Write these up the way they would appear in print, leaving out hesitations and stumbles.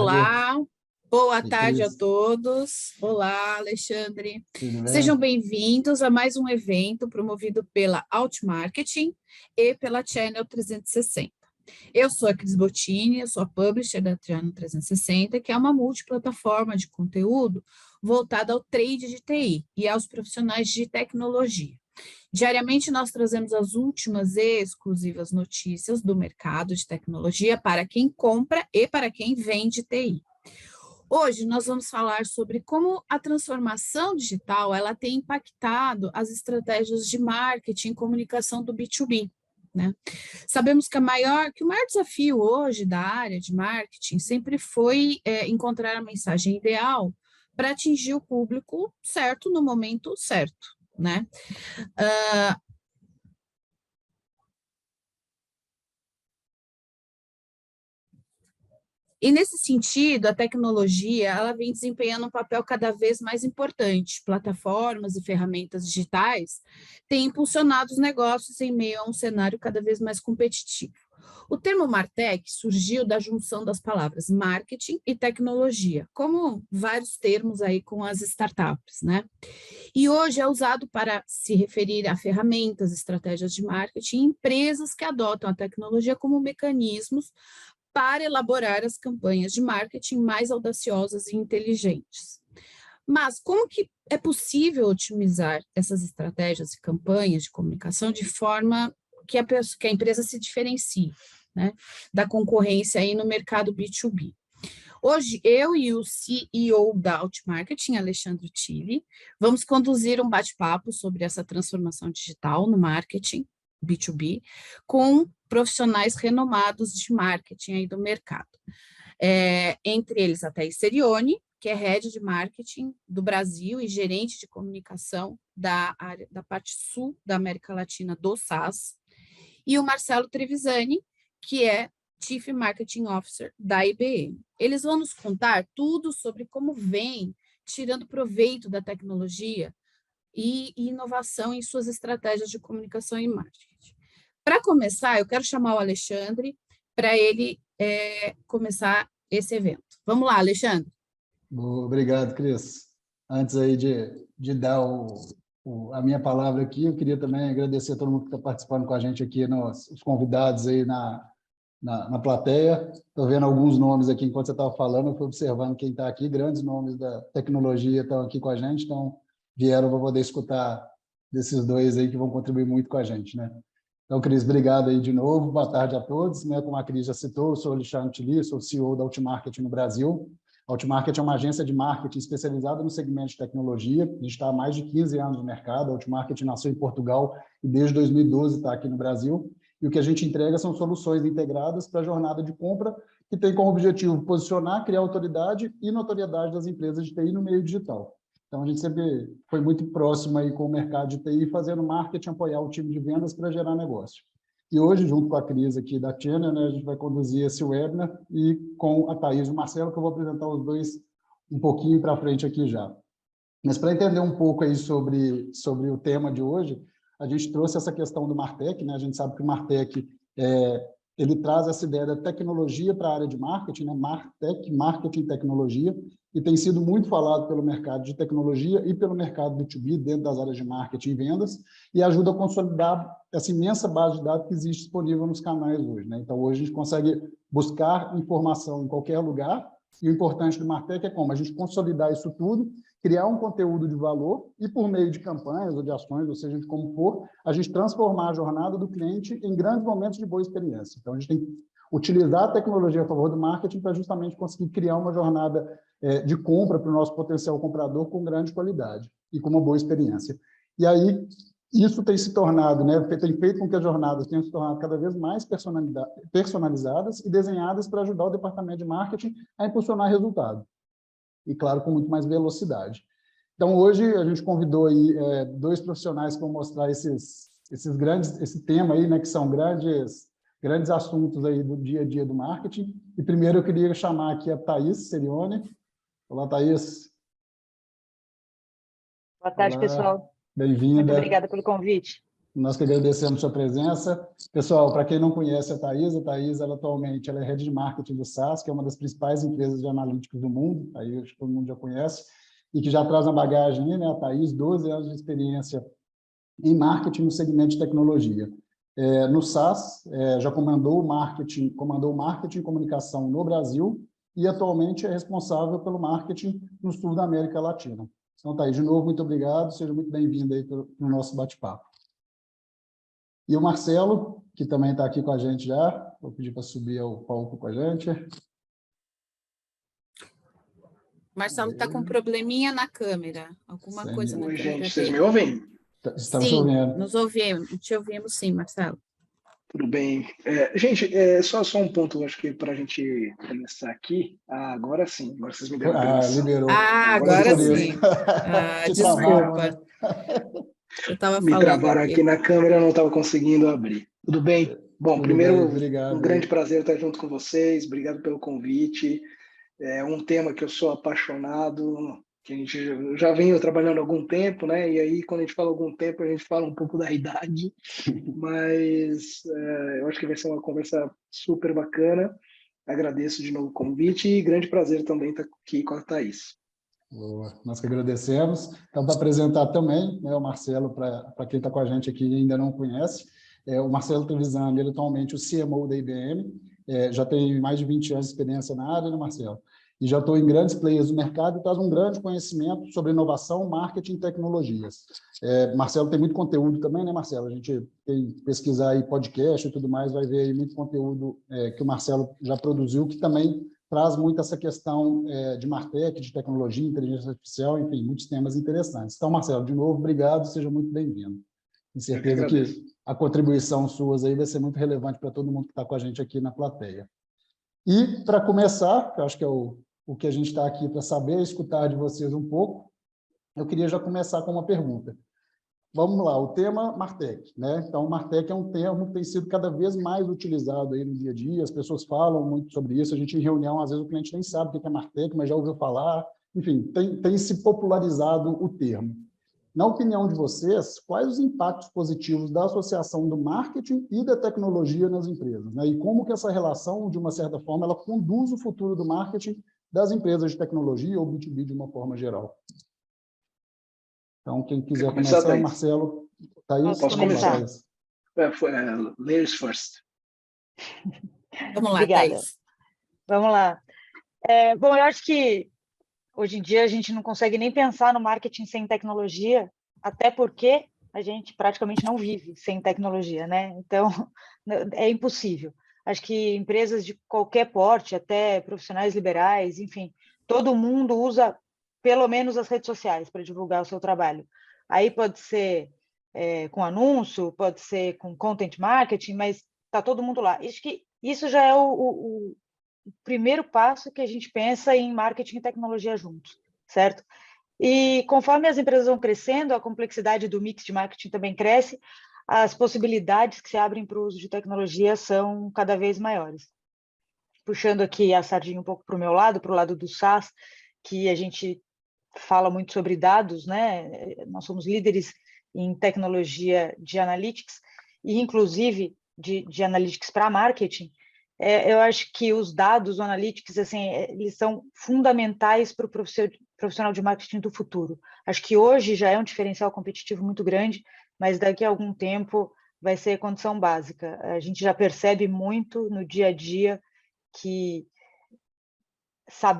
Olá, boa E tarde a Cris, todos. Olá, Alexandre. tudo Sejam bem? bem-vindos a mais um evento promovido pela Outmarketing e pela Channel 360. Eu sou a Cris Bottini, eu sou a publisher da Channel 360, que é uma multiplataforma de conteúdo voltada ao trade de TI e aos profissionais de tecnologia. Diariamente, nós trazemos as últimas e exclusivas notícias do mercado de tecnologia para quem compra e para quem vende TI. Hoje nós vamos falar sobre como a transformação digital ela tem impactado as estratégias de marketing e comunicação do B2B. Né? Sabemos que o maior desafio hoje da área de marketing sempre foi encontrar a mensagem ideal para atingir o público certo no momento certo. Né? E nesse sentido, a tecnologia ela vem desempenhando um papel cada vez mais importante. Plataformas e ferramentas digitais têm impulsionado os negócios em meio a um cenário cada vez mais competitivo. O termo MarTech surgiu da junção das palavras marketing e tecnologia, como vários termos aí com as startups, né? E hoje é usado para se referir a ferramentas, estratégias de marketing, empresas que adotam a tecnologia como mecanismos para elaborar as campanhas de marketing mais audaciosas e inteligentes. Mas como que é possível otimizar essas estratégias e campanhas de comunicação de forma que a empresa se diferencie, né, da concorrência aí no mercado B2B? Hoje, eu e o CEO da Outmarketing, Alexandre Tille, vamos conduzir um bate-papo sobre essa transformação digital no marketing B2B, com profissionais renomados de marketing aí do mercado. Entre eles, a Thaís Serioni, que é Head de Marketing do Brasil e gerente de comunicação da parte sul da América Latina do SAS, e o Marcelo Trevisani, que é Chief Marketing Officer da IBM. Eles vão nos contar tudo sobre como vem tirando proveito da tecnologia e inovação em suas estratégias de comunicação e marketing. Para começar, eu quero chamar o Alexandre para ele começar esse evento. Vamos lá, Alexandre. Obrigado, Cris. Antes aí de dar a minha palavra aqui, eu queria também agradecer a todo mundo que está participando com a gente aqui, os convidados aí na plateia. Estou vendo alguns nomes aqui enquanto você estava falando, eu fui observando quem está aqui, grandes nomes da tecnologia estão aqui com a gente, então vieram para poder escutar desses dois aí que vão contribuir muito com a gente, né? Então, Cris, obrigado aí de novo, boa tarde a todos, né? Como a Cris já citou, eu sou Alexandre Tille, sou CEO da Outmarketing no Brasil. A Outmarketing é uma agência de marketing especializada no segmento de tecnologia, a gente está há mais de 15 anos no mercado, a Outmarketing nasceu em Portugal e desde 2012 está aqui no Brasil, e o que a gente entrega são soluções integradas para a jornada de compra, que tem como objetivo posicionar, criar autoridade e notoriedade das empresas de TI no meio digital. Então, a gente sempre foi muito próximo aí com o mercado de TI, fazendo marketing, apoiar o time de vendas para gerar negócio. E hoje, junto com a Cris aqui da Channel, né, a gente vai conduzir esse webinar e com a Thaís e o Marcelo, que eu vou apresentar os dois um pouquinho para frente aqui já. Mas para entender um pouco aí sobre o tema de hoje, a gente trouxe essa questão do MarTech, né? A gente sabe que o MarTech ele traz essa ideia da tecnologia para a área de marketing, né? MarTech, marketing e tecnologia, e tem sido muito falado pelo mercado de tecnologia e pelo mercado B2B, dentro das áreas de marketing e vendas, e ajuda a consolidar essa imensa base de dados que existe disponível nos canais hoje, né? Então, hoje a gente consegue buscar informação em qualquer lugar, e o importante do MarTech é como a gente consolidar isso tudo, criar um conteúdo de valor e, por meio de campanhas ou de ações, ou seja, de como for, a gente transformar a jornada do cliente em grandes momentos de boa experiência. Então, a gente tem que utilizar a tecnologia a favor do marketing para justamente conseguir criar uma jornada de compra para o nosso potencial comprador com grande qualidade e com uma boa experiência. E aí, isso tem se tornado, né, tem feito com que as jornadas tenham se tornado cada vez mais personalizadas e desenhadas para ajudar o departamento de marketing a impulsionar resultado. E, claro, com muito mais velocidade. Então, hoje, a gente convidou aí dois profissionais que vão mostrar esse tema aí, né, que são grandes assuntos aí do dia a dia do marketing. E primeiro eu queria chamar aqui a Thaís Serioni. Olá, Thaís. Boa tarde, Olá, pessoal. Muito bem-vinda. obrigada pelo convite. Nós que agradecemos a sua presença. Pessoal, para quem não conhece a Thaís, atualmente ela é Head de Marketing do SAS, que é uma das principais empresas de analíticos do mundo, aí acho que todo mundo já conhece, e que já traz na bagagem, né, a Thaís, 12 anos de experiência em marketing no segmento de tecnologia. No SAS, já comandou marketing e comunicação no Brasil e atualmente é responsável pelo marketing no sul da América Latina. Então, Thaís, de novo, muito obrigado, seja muito bem-vinda aí para o nosso bate-papo. E o Marcelo, que também está aqui com a gente já, vou pedir para subir ao palco com a gente. Marcelo está com um probleminha na câmera, alguma coisa na câmera gente, dele. vocês me ouvem? Estamos sim, ouvindo. te ouvimos sim, Marcelo. Tudo bem. Gente, só um ponto, acho que para a gente começar aqui. Agora sim, agora vocês me deram permissão. Liberou. Agora sim. Desculpa. Né? Eu estava falando. Me travaram aqui na câmera, eu não estava conseguindo abrir. Tudo bem? Bom, primeiro, obrigado, um grande prazer estar junto com vocês. Obrigado pelo convite. É um tema que eu sou apaixonado, que a gente já venho trabalhando há algum tempo, né? E aí, quando a gente fala algum tempo, a gente fala um pouco da idade, mas eu acho que vai ser uma conversa super bacana. Agradeço de novo o convite e grande prazer também estar aqui com a Thaís. Boa. Nós que agradecemos. Então, para apresentar também, né, o Marcelo, para quem está com a gente aqui e ainda não conhece, o Marcelo Trevisan, ele atualmente é o CMO da IBM, já tem mais de 20 anos de experiência na área, né, Marcelo? E já estou em grandes players do mercado e traz um grande conhecimento sobre inovação, marketing e tecnologias. Marcelo tem muito conteúdo também, né, Marcelo? A gente tem pesquisar aí podcast e tudo mais, vai ver aí muito conteúdo que o Marcelo já produziu, que também traz muito essa questão de Martech, de tecnologia, inteligência artificial, enfim, muitos temas interessantes. Então, Marcelo, de novo, obrigado, seja muito bem-vindo. Tenho certeza que a contribuição suas aí vai ser muito relevante para todo mundo que está com a gente aqui na plateia. E, para começar, eu acho que é o que a gente está aqui para saber, escutar de vocês um pouco, eu queria já começar com uma pergunta. Vamos lá, o tema Martech, né? Então, Martech é um termo que tem sido cada vez mais utilizado aí no dia a dia, as pessoas falam muito sobre isso, a gente em reunião, às vezes o cliente nem sabe o que é Martech, mas já ouviu falar, enfim, tem se popularizado o termo. Na opinião de vocês, quais os impactos positivos da associação do marketing e da tecnologia nas empresas, né? E como que essa relação, de uma certa forma, ela conduz o futuro do marketing das empresas de tecnologia ou B2B de uma forma geral? Então, quem quiser começar, Marcelo, Thaís, posso começar. Ladies first. Vamos lá, Obrigada. Thaís. Vamos lá. Bom, eu acho que hoje em dia a gente não consegue nem pensar no marketing sem tecnologia, até porque a gente praticamente não vive sem tecnologia, né? Então, é impossível. Acho que empresas de qualquer porte, até profissionais liberais, enfim, todo mundo usa pelo menos as redes sociais para divulgar o seu trabalho. Aí pode ser com anúncio, pode ser com content marketing, mas está todo mundo lá. Acho que isso já é o primeiro passo que a gente pensa em marketing e tecnologia juntos, certo? E conforme as empresas vão crescendo, a complexidade do mix de marketing também cresce, as possibilidades que se abrem para o uso de tecnologia são cada vez maiores. Puxando aqui a sardinha um pouco para o meu lado, para o lado do SaaS, que a gente fala muito sobre dados, né? Nós somos líderes em tecnologia de analytics, e inclusive de analytics para marketing. Eu acho que os dados, o analytics, assim, eles são fundamentais para o profissional de marketing do futuro. Acho que hoje já é um diferencial competitivo muito grande, mas daqui a algum tempo vai ser condição básica. A gente já percebe muito no dia a dia que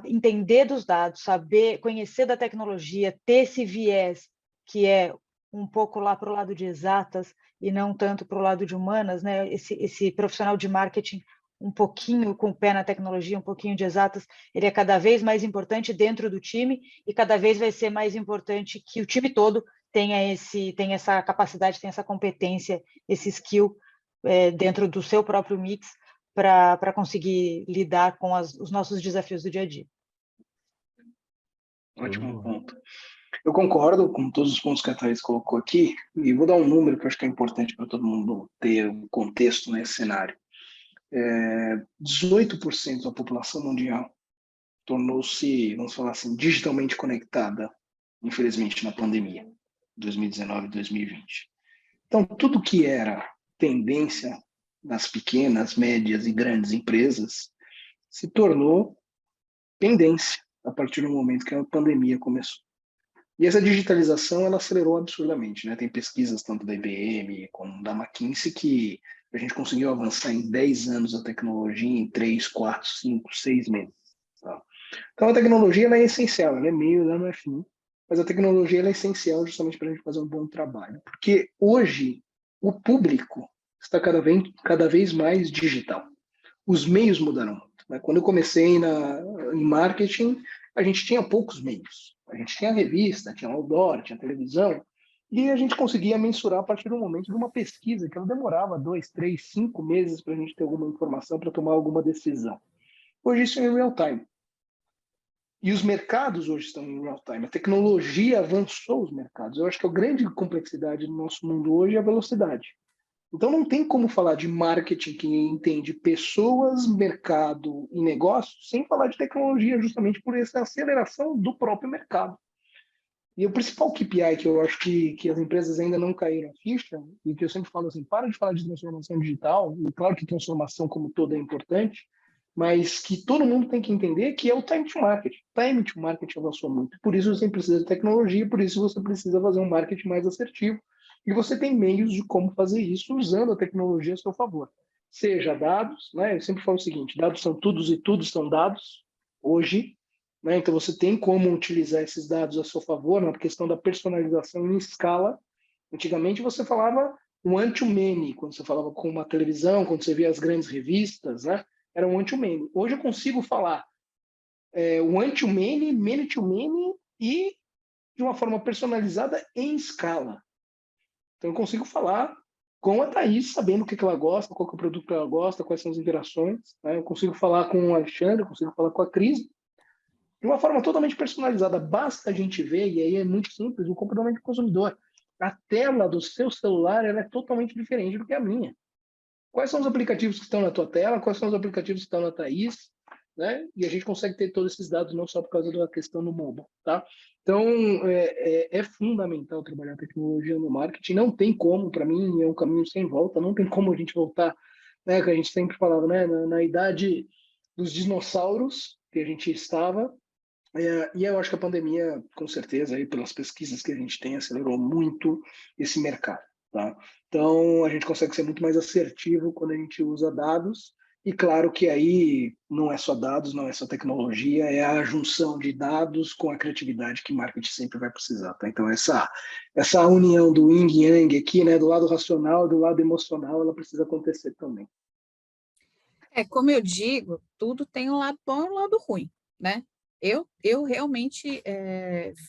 entender dos dados, saber, conhecer da tecnologia, ter esse viés que é um pouco lá para o lado de exatas e não tanto para o lado de humanas, né? Esse profissional de marketing um pouquinho com o pé na tecnologia, um pouquinho de exatas, ele é cada vez mais importante dentro do time e cada vez vai ser mais importante que o time todo tenha essa capacidade, tenha essa competência, esse skill dentro do seu próprio mix para conseguir lidar com os nossos desafios do dia a dia. Ótimo ponto. Eu concordo com todos os pontos que a Thaís colocou aqui, e vou dar um número que eu acho que é importante para todo mundo ter um contexto nesse cenário. 18% da população mundial tornou-se, vamos falar assim, digitalmente conectada, infelizmente, na pandemia, 2019 e 2020. Então, tudo que era tendência nas pequenas, médias e grandes empresas se tornou pendência a partir do momento que a pandemia começou. E essa digitalização ela acelerou absurdamente, né? Tem pesquisas tanto da IBM como da McKinsey que a gente conseguiu avançar em 10 anos a tecnologia em 3, 4, 5, 6 meses. Tá? Então a tecnologia ela é essencial, ela é meio, ela não é fim, mas a tecnologia ela é essencial justamente para a gente fazer um bom trabalho. Porque hoje o público está cada vez mais digital. Os meios mudaram muito. Né? Quando eu comecei em marketing, a gente tinha poucos meios. A gente tinha revista, tinha outdoor, tinha televisão, e a gente conseguia mensurar a partir do momento de uma pesquisa que ela demorava 2, 3, 5 meses para a gente ter alguma informação para tomar alguma decisão. Hoje isso é em real time. E os mercados hoje estão em real time. A tecnologia avançou os mercados. Eu acho que a grande complexidade do nosso mundo hoje é a velocidade. Então não tem como falar de marketing que entende pessoas, mercado e negócios sem falar de tecnologia, justamente por essa aceleração do próprio mercado. E o principal KPI que eu acho que as empresas ainda não caíram a ficha, e que eu sempre falo assim, para de falar de transformação digital, e claro que transformação como toda é importante, mas que todo mundo tem que entender que é o time to market. O time to market avançou muito. Por isso você precisa de tecnologia, por isso você precisa fazer um marketing mais assertivo. E você tem meios de como fazer isso usando a tecnologia a seu favor. Seja dados, né? Eu sempre falo o seguinte, dados são todos e tudo são dados, hoje, né? Então você tem como utilizar esses dados a seu favor na questão da personalização em escala. Antigamente você falava one-to-many, quando você falava com uma televisão, quando você via as grandes revistas, né? Era um one-to-many. Hoje eu consigo falar one-to-many, many-to-many e de uma forma personalizada em escala. Então eu consigo falar com a Thaís, sabendo o que ela gosta, qual que é o produto que ela gosta, quais são as interações. Né? Eu consigo falar com o Alexandre, eu consigo falar com a Cris, de uma forma totalmente personalizada. Basta a gente ver, e aí é muito simples, o comportamento do consumidor. A tela do seu celular ela é totalmente diferente do que a minha. Quais são os aplicativos que estão na tua tela? Quais são os aplicativos que estão na Thaís? Né? E a gente consegue ter todos esses dados não só por causa da questão no mobile, tá? Então, é fundamental trabalhar a tecnologia no marketing. Não tem como, para mim, é um caminho sem volta. Não tem como a gente voltar, né? Que a gente sempre falava, né? Na idade dos dinossauros que a gente estava. E eu acho que a pandemia, com certeza, aí, pelas pesquisas que a gente tem, acelerou muito esse mercado. Tá? Então, a gente consegue ser muito mais assertivo quando a gente usa dados. E claro que aí não é só dados, não é só tecnologia, é a junção de dados com a criatividade que marketing sempre vai precisar. Tá? Então, essa união do yin e yang aqui, né, do lado racional, do lado emocional, ela precisa acontecer também. Como eu digo, tudo tem um lado bom e um lado ruim, né? Eu realmente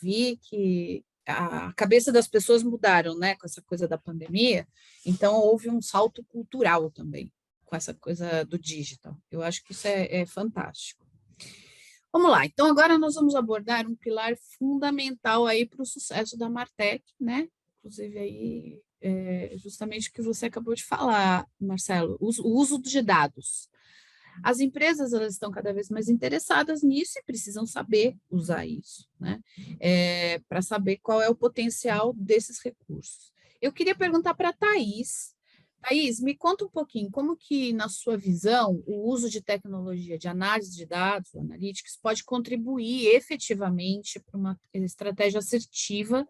vi que a cabeça das pessoas mudaram, né, com essa coisa da pandemia, então houve um salto cultural também, com essa coisa do digital. Eu acho que isso é fantástico. Vamos lá, então agora nós vamos abordar um pilar fundamental aí para o sucesso da Martech, né? Inclusive aí, justamente o que você acabou de falar, Marcelo, o uso de dados. As empresas elas estão cada vez mais interessadas nisso e precisam saber usar isso, né? Para saber qual é o potencial desses recursos. Eu queria perguntar para a Thaís. Thaís, me conta um pouquinho, como que, na sua visão, o uso de tecnologia de análise de dados, analytics, pode contribuir efetivamente para uma estratégia assertiva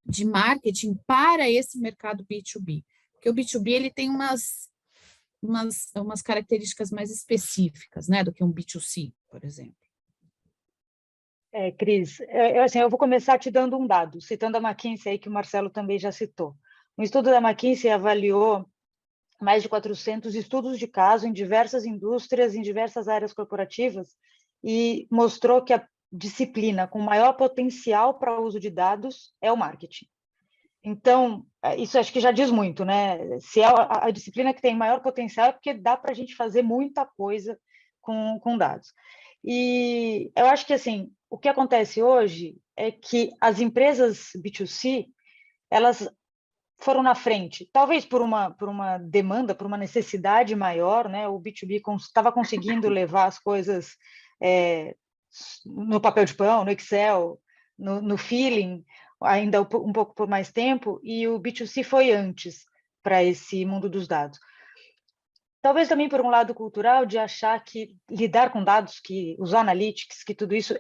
de marketing para esse mercado B2B? Porque o B2B ele tem umas características mais específicas, né, do que um B2C, por exemplo. Cris, eu vou começar te dando um dado, citando a McKinsey, aí, que o Marcelo também já citou. Um estudo da McKinsey avaliou mais de 400 estudos de caso em diversas indústrias, em diversas áreas corporativas, e mostrou que a disciplina com maior potencial para o uso de dados é o marketing. Então, isso acho que já diz muito, né? Se é a disciplina que tem maior potencial, é porque dá para a gente fazer muita coisa com dados. E eu acho que, assim, o que acontece hoje é que as empresas B2C, elas foram na frente, talvez por uma demanda, por uma necessidade maior, né? O B2B estava conseguindo levar as coisas no papel de pão, no Excel, no feeling. ainda um pouco por mais tempo, e o B2C foi antes para esse mundo dos dados. Talvez também por um lado cultural, de achar que lidar com dados, que os analytics, que tudo isso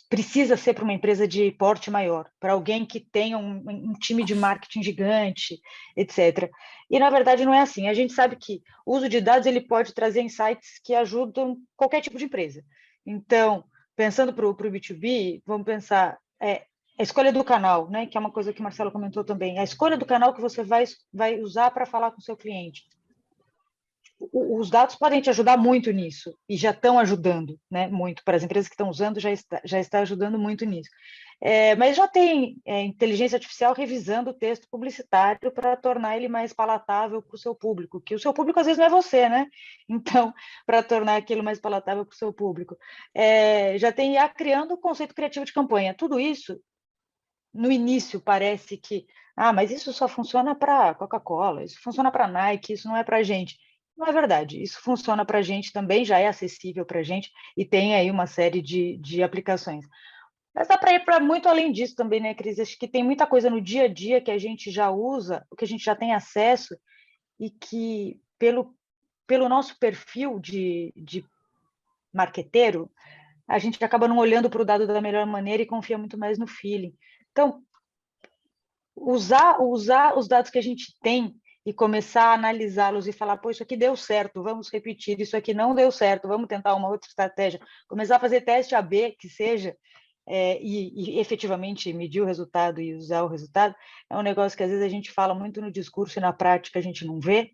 precisa ser para uma empresa de porte maior, para alguém que tenha um time de marketing gigante, etc. E, na verdade, não é assim. A gente sabe que o uso de dados ele pode trazer insights que ajudam qualquer tipo de empresa. Então, pensando para o B2B, vamos pensar a escolha do canal, né, que é uma coisa que o Marcelo comentou também. A escolha do canal que você vai usar para falar com o seu cliente. Os dados podem te ajudar muito nisso, e já estão ajudando, né, muito. Para as empresas que estão usando, já está ajudando muito nisso. Mas já tem inteligência artificial revisando o texto publicitário para tornar ele mais palatável para o seu público, que o seu público às vezes não é você, né? Então, para tornar aquilo mais palatável para o seu público. Já tem IA criando o conceito criativo de campanha. Tudo isso, no início, parece que, mas isso só funciona para Coca-Cola, isso funciona para Nike, isso não é para a gente. Não é verdade, isso funciona para a gente também, já é acessível para a gente e tem aí uma série de aplicações. Mas dá para ir para muito além disso também, né, Cris? Acho que tem muita coisa no dia a dia que a gente já usa, que a gente já tem acesso e que, pelo nosso perfil de marqueteiro, a gente acaba não olhando para o dado da melhor maneira e confia muito mais no feeling. Então, usar os dados que a gente tem e começar a analisá-los e falar, pô, isso aqui deu certo, vamos repetir, isso aqui não deu certo, vamos tentar uma outra estratégia, começar a fazer teste AB, que seja, e efetivamente medir o resultado e usar o resultado, é um negócio que às vezes a gente fala muito no discurso e na prática a gente não vê,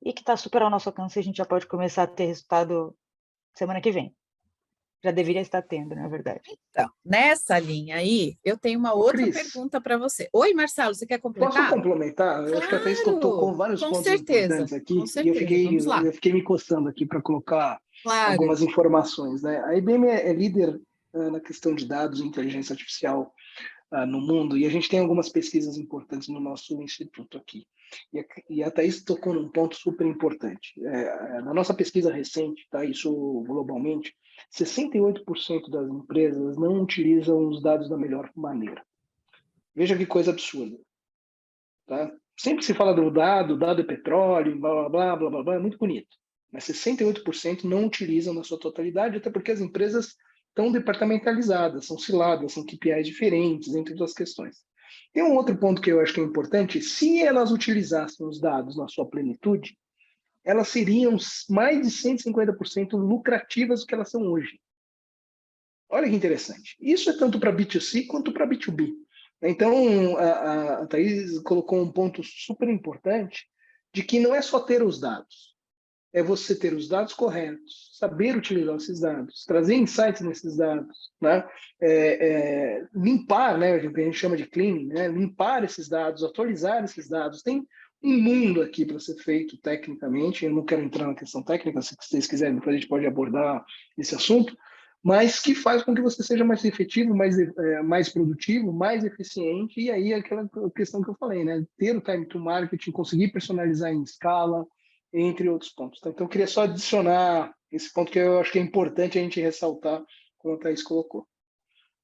e que está super ao nosso alcance e a gente já pode começar a ter resultado semana que vem. Já deveria estar tendo, na verdade. Então, nessa linha aí, eu tenho uma outra Cris, pergunta para você. Oi, Marcelo, você quer posso completar? complementar? Eu acho que a Thaís tocou vários Com pontos certeza, importantes aqui com e eu certeza. Vamos lá. fiquei me coçando aqui para colocar Claro. algumas informações, né? A IBM é líder na questão de dados e inteligência artificial no mundo, e a gente tem algumas pesquisas importantes no nosso instituto aqui. E a Thaís tocou num ponto super importante. Na nossa pesquisa recente, tá, isso globalmente, 68% das empresas não utilizam os dados da melhor maneira. Veja que coisa absurda. Tá? Sempre se fala do dado é petróleo, blá, blá, blá, blá, blá, blá, é muito bonito. Mas 68% não utilizam na sua totalidade, até porque as empresas estão departamentalizadas, são ciladas, são KPIs diferentes, entre outras questões. Tem um outro ponto que eu acho que é importante: se elas utilizassem os dados na sua plenitude, elas seriam mais de 150% lucrativas do que elas são hoje. Olha que interessante. Isso é tanto para B2C quanto para B2B. Então, a Thaís colocou um ponto super importante de que não é só ter os dados, é você ter os dados corretos, saber utilizar esses dados, trazer insights nesses dados, né? Limpar, né, o que a gente chama de cleaning, né? Limpar esses dados, atualizar esses dados. Tem um mundo aqui para ser feito tecnicamente. Eu não quero entrar na questão técnica, se vocês quiserem, depois a gente pode abordar esse assunto, mas que faz com que você seja mais efetivo, mais produtivo, mais eficiente, e aí aquela questão que eu falei, né? Ter o time to marketing, conseguir personalizar em escala, entre outros pontos. Então, eu queria só adicionar esse ponto que eu acho que é importante a gente ressaltar, como a Thaís colocou.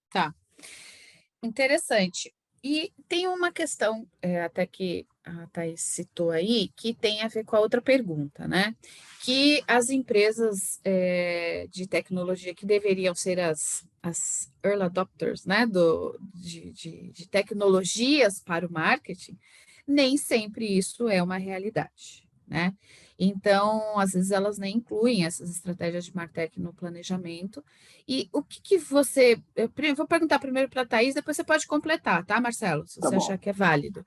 Tá. Interessante. E tem uma questão, até que a Thaís citou aí, que tem a ver com a outra pergunta, né? Que as empresas de tecnologia que deveriam ser as early adopters, né? De tecnologias para o marketing, nem sempre isso é uma realidade, né? Então, às vezes elas nem incluem essas estratégias de martech no planejamento. E o que você... Eu vou perguntar primeiro para a Thaís, depois você pode completar, tá, Marcelo? Se você achar que é válido.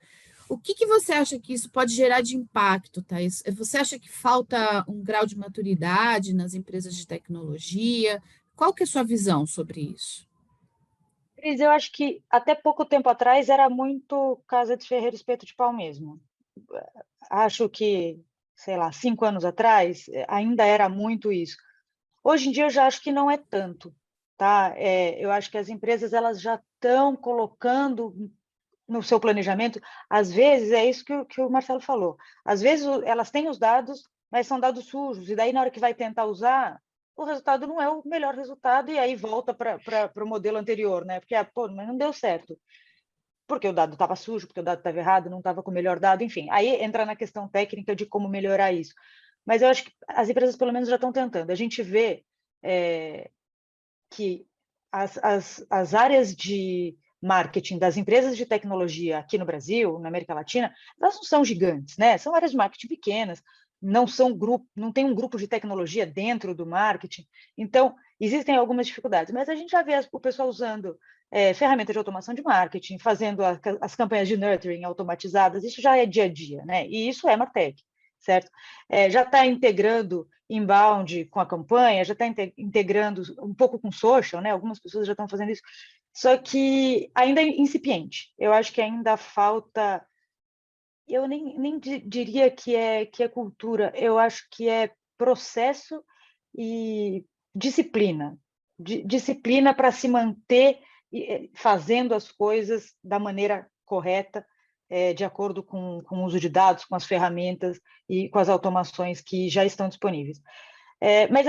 O que você acha que isso pode gerar de impacto, Thaís? Você acha que falta um grau de maturidade nas empresas de tecnologia? Qual que é a sua visão sobre isso? Cris, eu acho que até pouco tempo atrás era muito casa de ferreiro espeto de pau mesmo. Acho que, sei lá, 5 anos atrás ainda era muito isso. Hoje em dia eu já acho que não é tanto, tá? Eu acho que as empresas elas já estão colocando no seu planejamento, às vezes é isso que o Marcelo falou. Às vezes elas têm os dados, mas são dados sujos, e daí na hora que vai tentar usar, o resultado não é o melhor resultado, e aí volta para o modelo anterior, né? Porque, mas não deu certo. porque o dado estava sujo, porque o dado estava errado, não estava com o melhor dado, enfim. Aí entra na questão técnica de como melhorar isso. Mas eu acho que as empresas, pelo menos, já estão tentando. A gente vê que as áreas de marketing das empresas de tecnologia aqui no Brasil, na América Latina, elas não são gigantes, né? São áreas de marketing pequenas, não tem um grupo de tecnologia dentro do marketing. Então, existem algumas dificuldades, mas a gente já vê o pessoal usando ferramentas de automação de marketing, fazendo as campanhas de nurturing automatizadas, isso já é dia a dia, né? E isso é Martech, certo? Já está integrando inbound com a campanha, já está integrando um pouco com social, né? Algumas pessoas já estão fazendo isso, só que ainda é incipiente. Eu acho que ainda falta... Eu nem diria que é cultura, eu acho que é processo e disciplina. Disciplina para se manter fazendo as coisas da maneira correta, de acordo com o uso de dados, com as ferramentas e com as automações que já estão disponíveis. Mas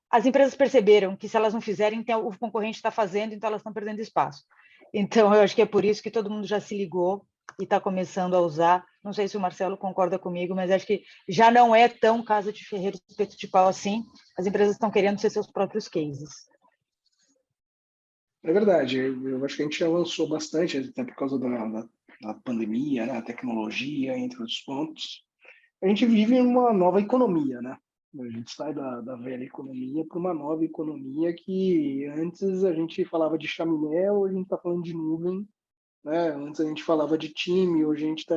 as empresas perceberam que, se elas não fizerem, então o concorrente está fazendo, então elas estão perdendo espaço. Então, eu acho que é por isso que todo mundo já se ligou e está começando a usar. Não sei se o Marcelo concorda comigo, mas acho que já não é tão casa de ferreiro espeto de pau assim. As empresas estão querendo ser seus próprios cases. É verdade, eu acho que a gente já avançou bastante, até por causa da pandemia, né, a tecnologia, entre outros pontos. A gente vive uma nova economia, né? A gente sai da velha economia para uma nova economia que antes a gente falava de chaminé, hoje a gente está falando de nuvem, né? Antes a gente falava de time, hoje a gente está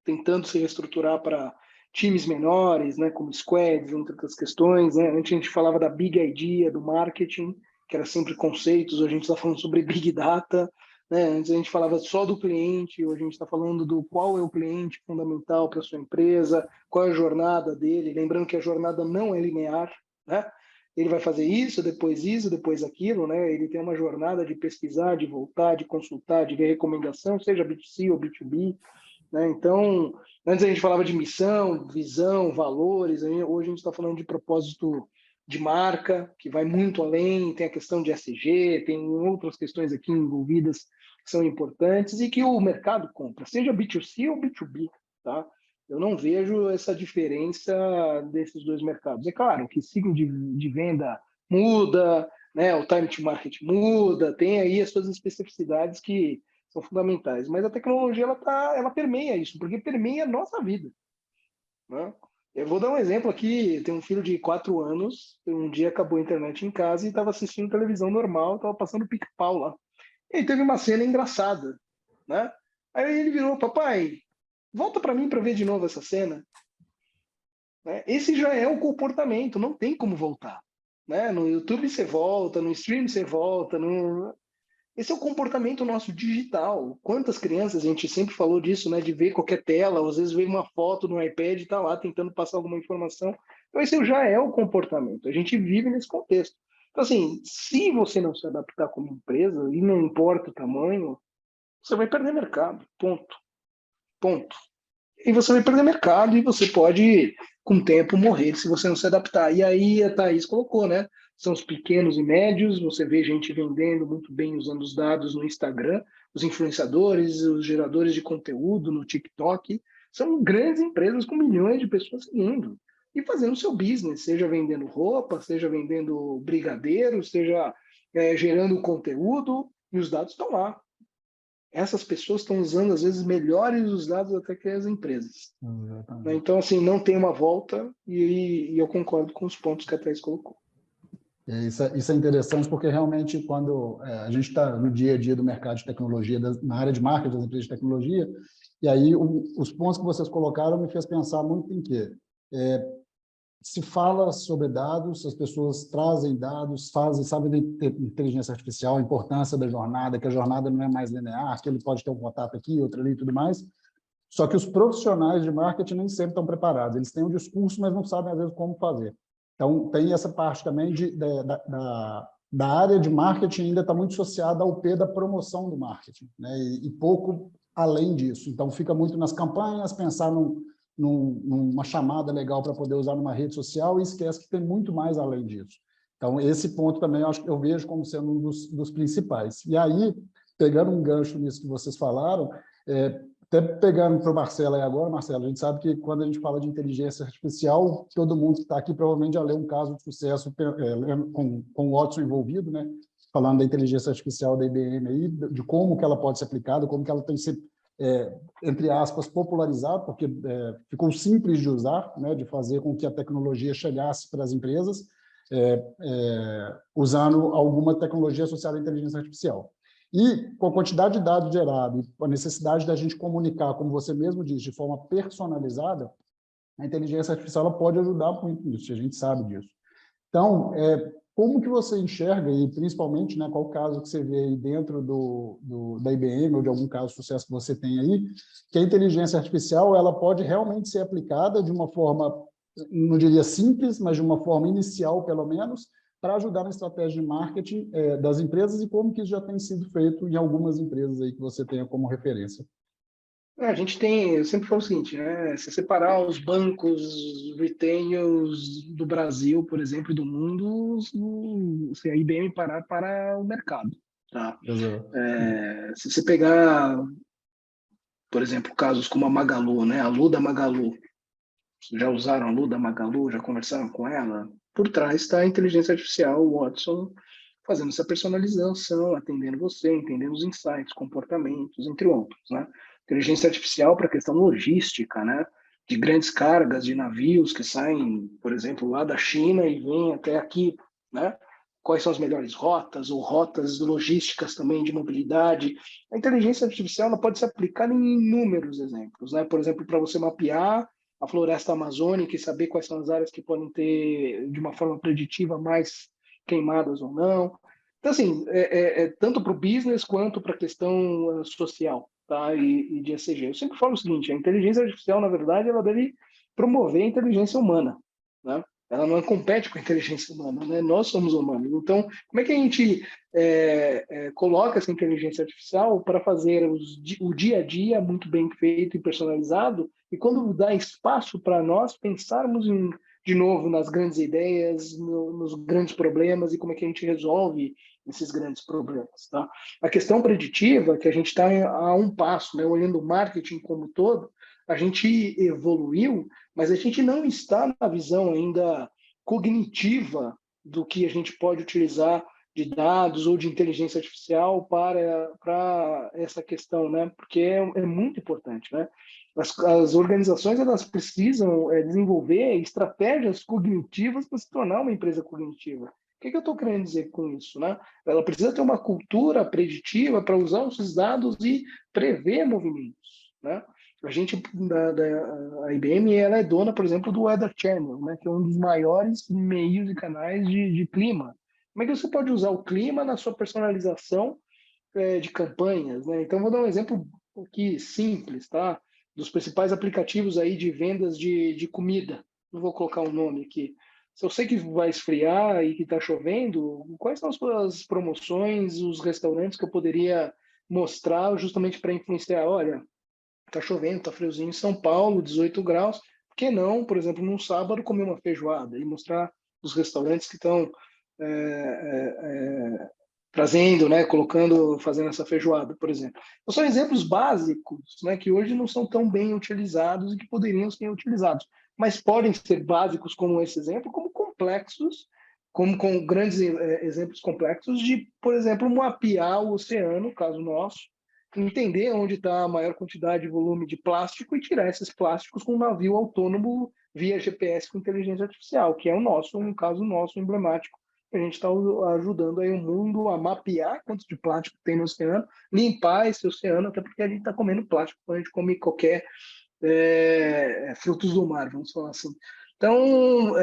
tentando se reestruturar para times menores, né? Como squads, entre outras questões, né? Antes a gente falava da big idea, do marketing, que era sempre conceitos, hoje a gente está falando sobre big data, né? Antes a gente falava só do cliente, hoje a gente está falando do qual é o cliente fundamental para a sua empresa, qual é a jornada dele, lembrando que a jornada não é linear, né? Ele vai fazer isso, depois aquilo, né? Ele tem uma jornada de pesquisar, de voltar, de consultar, de ver recomendação, seja B2C ou B2B, né? Então, antes a gente falava de missão, visão, valores, hoje a gente está falando de propósito de marca, que vai muito além, tem a questão de SG, tem outras questões aqui envolvidas que são importantes e que o mercado compra, seja B2C ou B2B, tá? Eu não vejo essa diferença desses dois mercados. É claro que ciclo de venda muda, né? O time to market muda, tem aí as suas especificidades que são fundamentais, mas a tecnologia ela permeia isso, porque permeia a nossa vida, né? Eu vou dar um exemplo aqui. Tem um filho de 4 anos, um dia acabou a internet em casa e estava assistindo televisão normal, estava passando Pique-Pau lá. E aí teve uma cena engraçada, né? Aí ele virou: papai, volta para mim para ver de novo essa cena. Né? Esse já é o comportamento, não tem como voltar. Né? No YouTube você volta, no stream você volta, Esse é o comportamento nosso digital. Quantas crianças, a gente sempre falou disso, né? De ver qualquer tela, ou às vezes ver uma foto no iPad e está lá tentando passar alguma informação. Então, esse já é o comportamento. A gente vive nesse contexto. Então, assim, se você não se adaptar como empresa, e não importa o tamanho, você vai perder mercado. Ponto. Ponto. E você vai perder mercado e você pode, com o tempo, morrer se você não se adaptar. E aí a Thaís colocou, né? São os pequenos e médios, você vê gente vendendo muito bem usando os dados no Instagram, os influenciadores, os geradores de conteúdo no TikTok, são grandes empresas com milhões de pessoas seguindo e fazendo o seu business, seja vendendo roupa, seja vendendo brigadeiro, seja gerando conteúdo, e os dados estão lá. Essas pessoas estão usando, às vezes, melhores os dados até que as empresas. Exatamente. Então, assim, não tem uma volta e eu concordo com os pontos que a Thaís colocou. Isso é interessante porque, realmente, quando a gente está no dia a dia do mercado de tecnologia, na área de marketing das empresas de tecnologia, e aí os pontos que vocês colocaram me fez pensar muito em que se fala sobre dados, as pessoas trazem dados, sabem de inteligência artificial, a importância da jornada, que a jornada não é mais linear, que ele pode ter um contato aqui, outro ali e tudo mais. Só que os profissionais de marketing nem sempre estão preparados. Eles têm um discurso, mas não sabem, às vezes, como fazer. Então, tem essa parte também da área de marketing ainda está muito associada ao P da promoção do marketing, né? E pouco além disso. Então, fica muito nas campanhas, pensar numa chamada legal para poder usar numa rede social e esquece que tem muito mais além disso. Então, esse ponto também eu vejo como sendo um dos principais. E aí, pegando um gancho nisso que vocês falaram, até pegando para o Marcelo aí agora, Marcelo, a gente sabe que quando a gente fala de inteligência artificial, todo mundo que está aqui provavelmente já leu um caso de sucesso com o Watson envolvido, né? Falando da inteligência artificial da IBM aí, de como que ela pode ser aplicada, como que ela tem que ser, entre aspas, popularizada, porque ficou simples de usar, né? De fazer com que a tecnologia chegasse para as empresas, usando alguma tecnologia associada à inteligência artificial. E com a quantidade de dados gerados, a necessidade da gente comunicar, como você mesmo disse, de forma personalizada, a inteligência artificial ela pode ajudar muito nisso, a gente sabe disso. Então, como que você enxerga, e principalmente, né, qual o caso que você vê aí dentro da IBM, ou de algum caso de sucesso que você tem aí, que a inteligência artificial ela pode realmente ser aplicada de uma forma, não diria simples, mas de uma forma inicial, pelo menos, para ajudar na estratégia de marketing das empresas e como que isso já tem sido feito em algumas empresas aí que você tenha como referência. A gente tem, eu sempre falo o seguinte, né? Se separar os bancos retails do Brasil, por exemplo, e do mundo, se a IBM parar para o mercado, tá? Exato. Se você pegar, por exemplo, casos como a Magalu, né? A Lu da Magalu, já usaram a Lu da Magalu, já conversaram com ela? Por trás está a inteligência artificial, o Watson, fazendo essa personalização, atendendo você, entendendo os insights, comportamentos, entre outros, né? Inteligência artificial para a questão logística, né? De grandes cargas de navios que saem, por exemplo, lá da China e vêm até aqui, né? Quais são as melhores rotas ou rotas logísticas também de mobilidade. A inteligência artificial ela pode ser aplicada em inúmeros exemplos, né? Por exemplo, para você mapear a floresta amazônica e saber quais são as áreas que podem ter, de uma forma preditiva, mais queimadas ou não. Então, assim, tanto para o business quanto para a questão social, tá? E de ESG. Eu sempre falo o seguinte, a inteligência artificial, na verdade, ela deve promover a inteligência humana, né? Ela não compete com a inteligência humana, né? Nós somos humanos. Então, como é que a gente coloca essa inteligência artificial para fazer o dia a dia muito bem feito e personalizado, e quando dá espaço para nós pensarmos de novo nas grandes ideias, nos grandes problemas e como é que a gente resolve esses grandes problemas, tá? A questão preditiva, que a gente está a um passo, né? Olhando o marketing como todo, a gente evoluiu, mas a gente não está na visão ainda cognitiva do que a gente pode utilizar de dados ou de inteligência artificial para essa questão, né? Porque é muito importante, né? As organizações elas precisam desenvolver estratégias cognitivas para se tornar uma empresa cognitiva. O que eu estou querendo dizer com isso, né? Ela precisa ter uma cultura preditiva para usar esses dados e prever movimentos, né? A gente a IBM ela é dona, por exemplo, do Weather Channel, né? Que é um dos maiores meios e canais de clima. Como é que você pode usar o clima na sua personalização de campanhas, né? Então, vou dar um exemplo aqui simples, tá? Dos principais aplicativos aí de vendas de comida. Não vou colocar um nome aqui. Se eu sei que vai esfriar e que está chovendo, quais são as suas promoções, os restaurantes que eu poderia mostrar justamente para influenciar? Olha, está chovendo, está friozinho em São Paulo, 18 graus. Por que não, por exemplo, num sábado, comer uma feijoada e mostrar os restaurantes que estão trazendo, né, fazendo essa feijoada, por exemplo. Então, são exemplos básicos, né, que hoje não são tão bem utilizados e que poderiam ser utilizados, mas podem ser básicos como esse exemplo, como complexos, como com grandes exemplos complexos de, por exemplo, mapear o oceano, caso nosso, entender onde está a maior quantidade de volume de plástico e tirar esses plásticos com um navio autônomo via GPS com inteligência artificial, que é um caso nosso emblemático. A gente está ajudando aí o mundo a mapear quanto de plástico tem no oceano, limpar esse oceano, até porque a gente está comendo plástico quando a gente come qualquer frutos do mar, vamos falar assim. Então,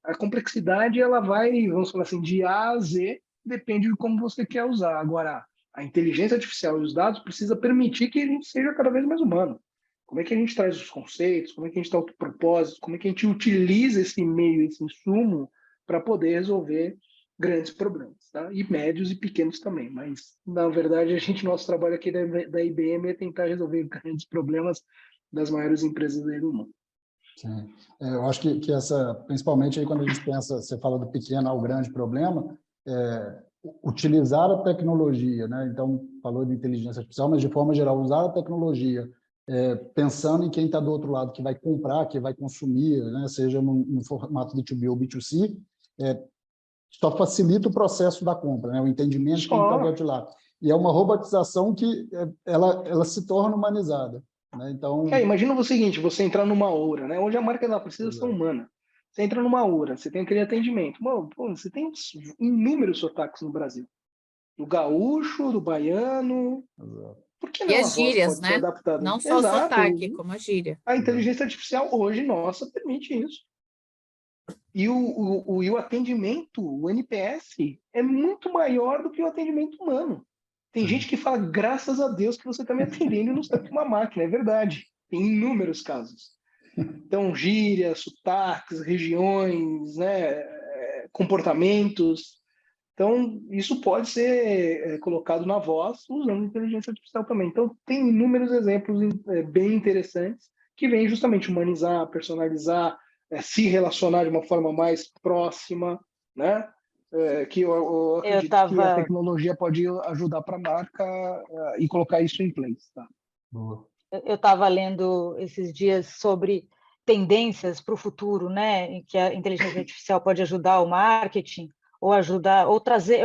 a complexidade ela vai, vamos falar assim, de A a Z, depende de como você quer usar. Agora, a inteligência artificial e os dados precisa permitir que a gente seja cada vez mais humano. Como é que a gente traz os conceitos, como é que a gente está o propósito, como é que a gente utiliza esse meio, esse insumo, para poder resolver grandes problemas, tá? E médios e pequenos também. Mas, na verdade, nosso trabalho aqui da IBM é tentar resolver grandes problemas das maiores empresas do mundo. Sim. Eu acho que principalmente aí quando a gente pensa, você fala do pequeno ao grande problema, utilizar a tecnologia, né? Então, falou de inteligência artificial, mas de forma geral, usar a tecnologia pensando em quem está do outro lado, que vai comprar, que vai consumir, né? Seja no formato B2B ou B2C, só facilita o processo da compra, né? O entendimento de quem está do outro lado. E é uma robotização que ela se torna humanizada, né? Então, imagina o seguinte, você entrar numa Oura, né? Hoje a marca ela precisa ser humana. Você entra numa Oura, você tem aquele atendimento. Mano, você tem inúmeros sotaques no Brasil. Do gaúcho, do baiano. Por que não E a as voz gírias, pode ser né? adaptada? Não só o Exato. sotaque, como a gíria. A inteligência artificial hoje, nossa, permite isso. E o atendimento, o NPS, é muito maior do que o atendimento humano. Tem gente que fala, graças a Deus que você está me atendendo e não está com uma máquina. É verdade. Tem inúmeros casos. Então, gírias, sotaques, regiões, né, comportamentos. Então, isso pode ser colocado na voz usando inteligência artificial também. Então, tem inúmeros exemplos bem interessantes que vêm justamente humanizar, personalizar, se relacionar de uma forma mais próxima, né? Que eu acredito que a tecnologia pode ajudar para a marca e colocar isso em place. Tá? Eu estava lendo esses dias sobre tendências para o futuro, né? Em que a inteligência artificial pode ajudar o marketing ou ajudar ou trazer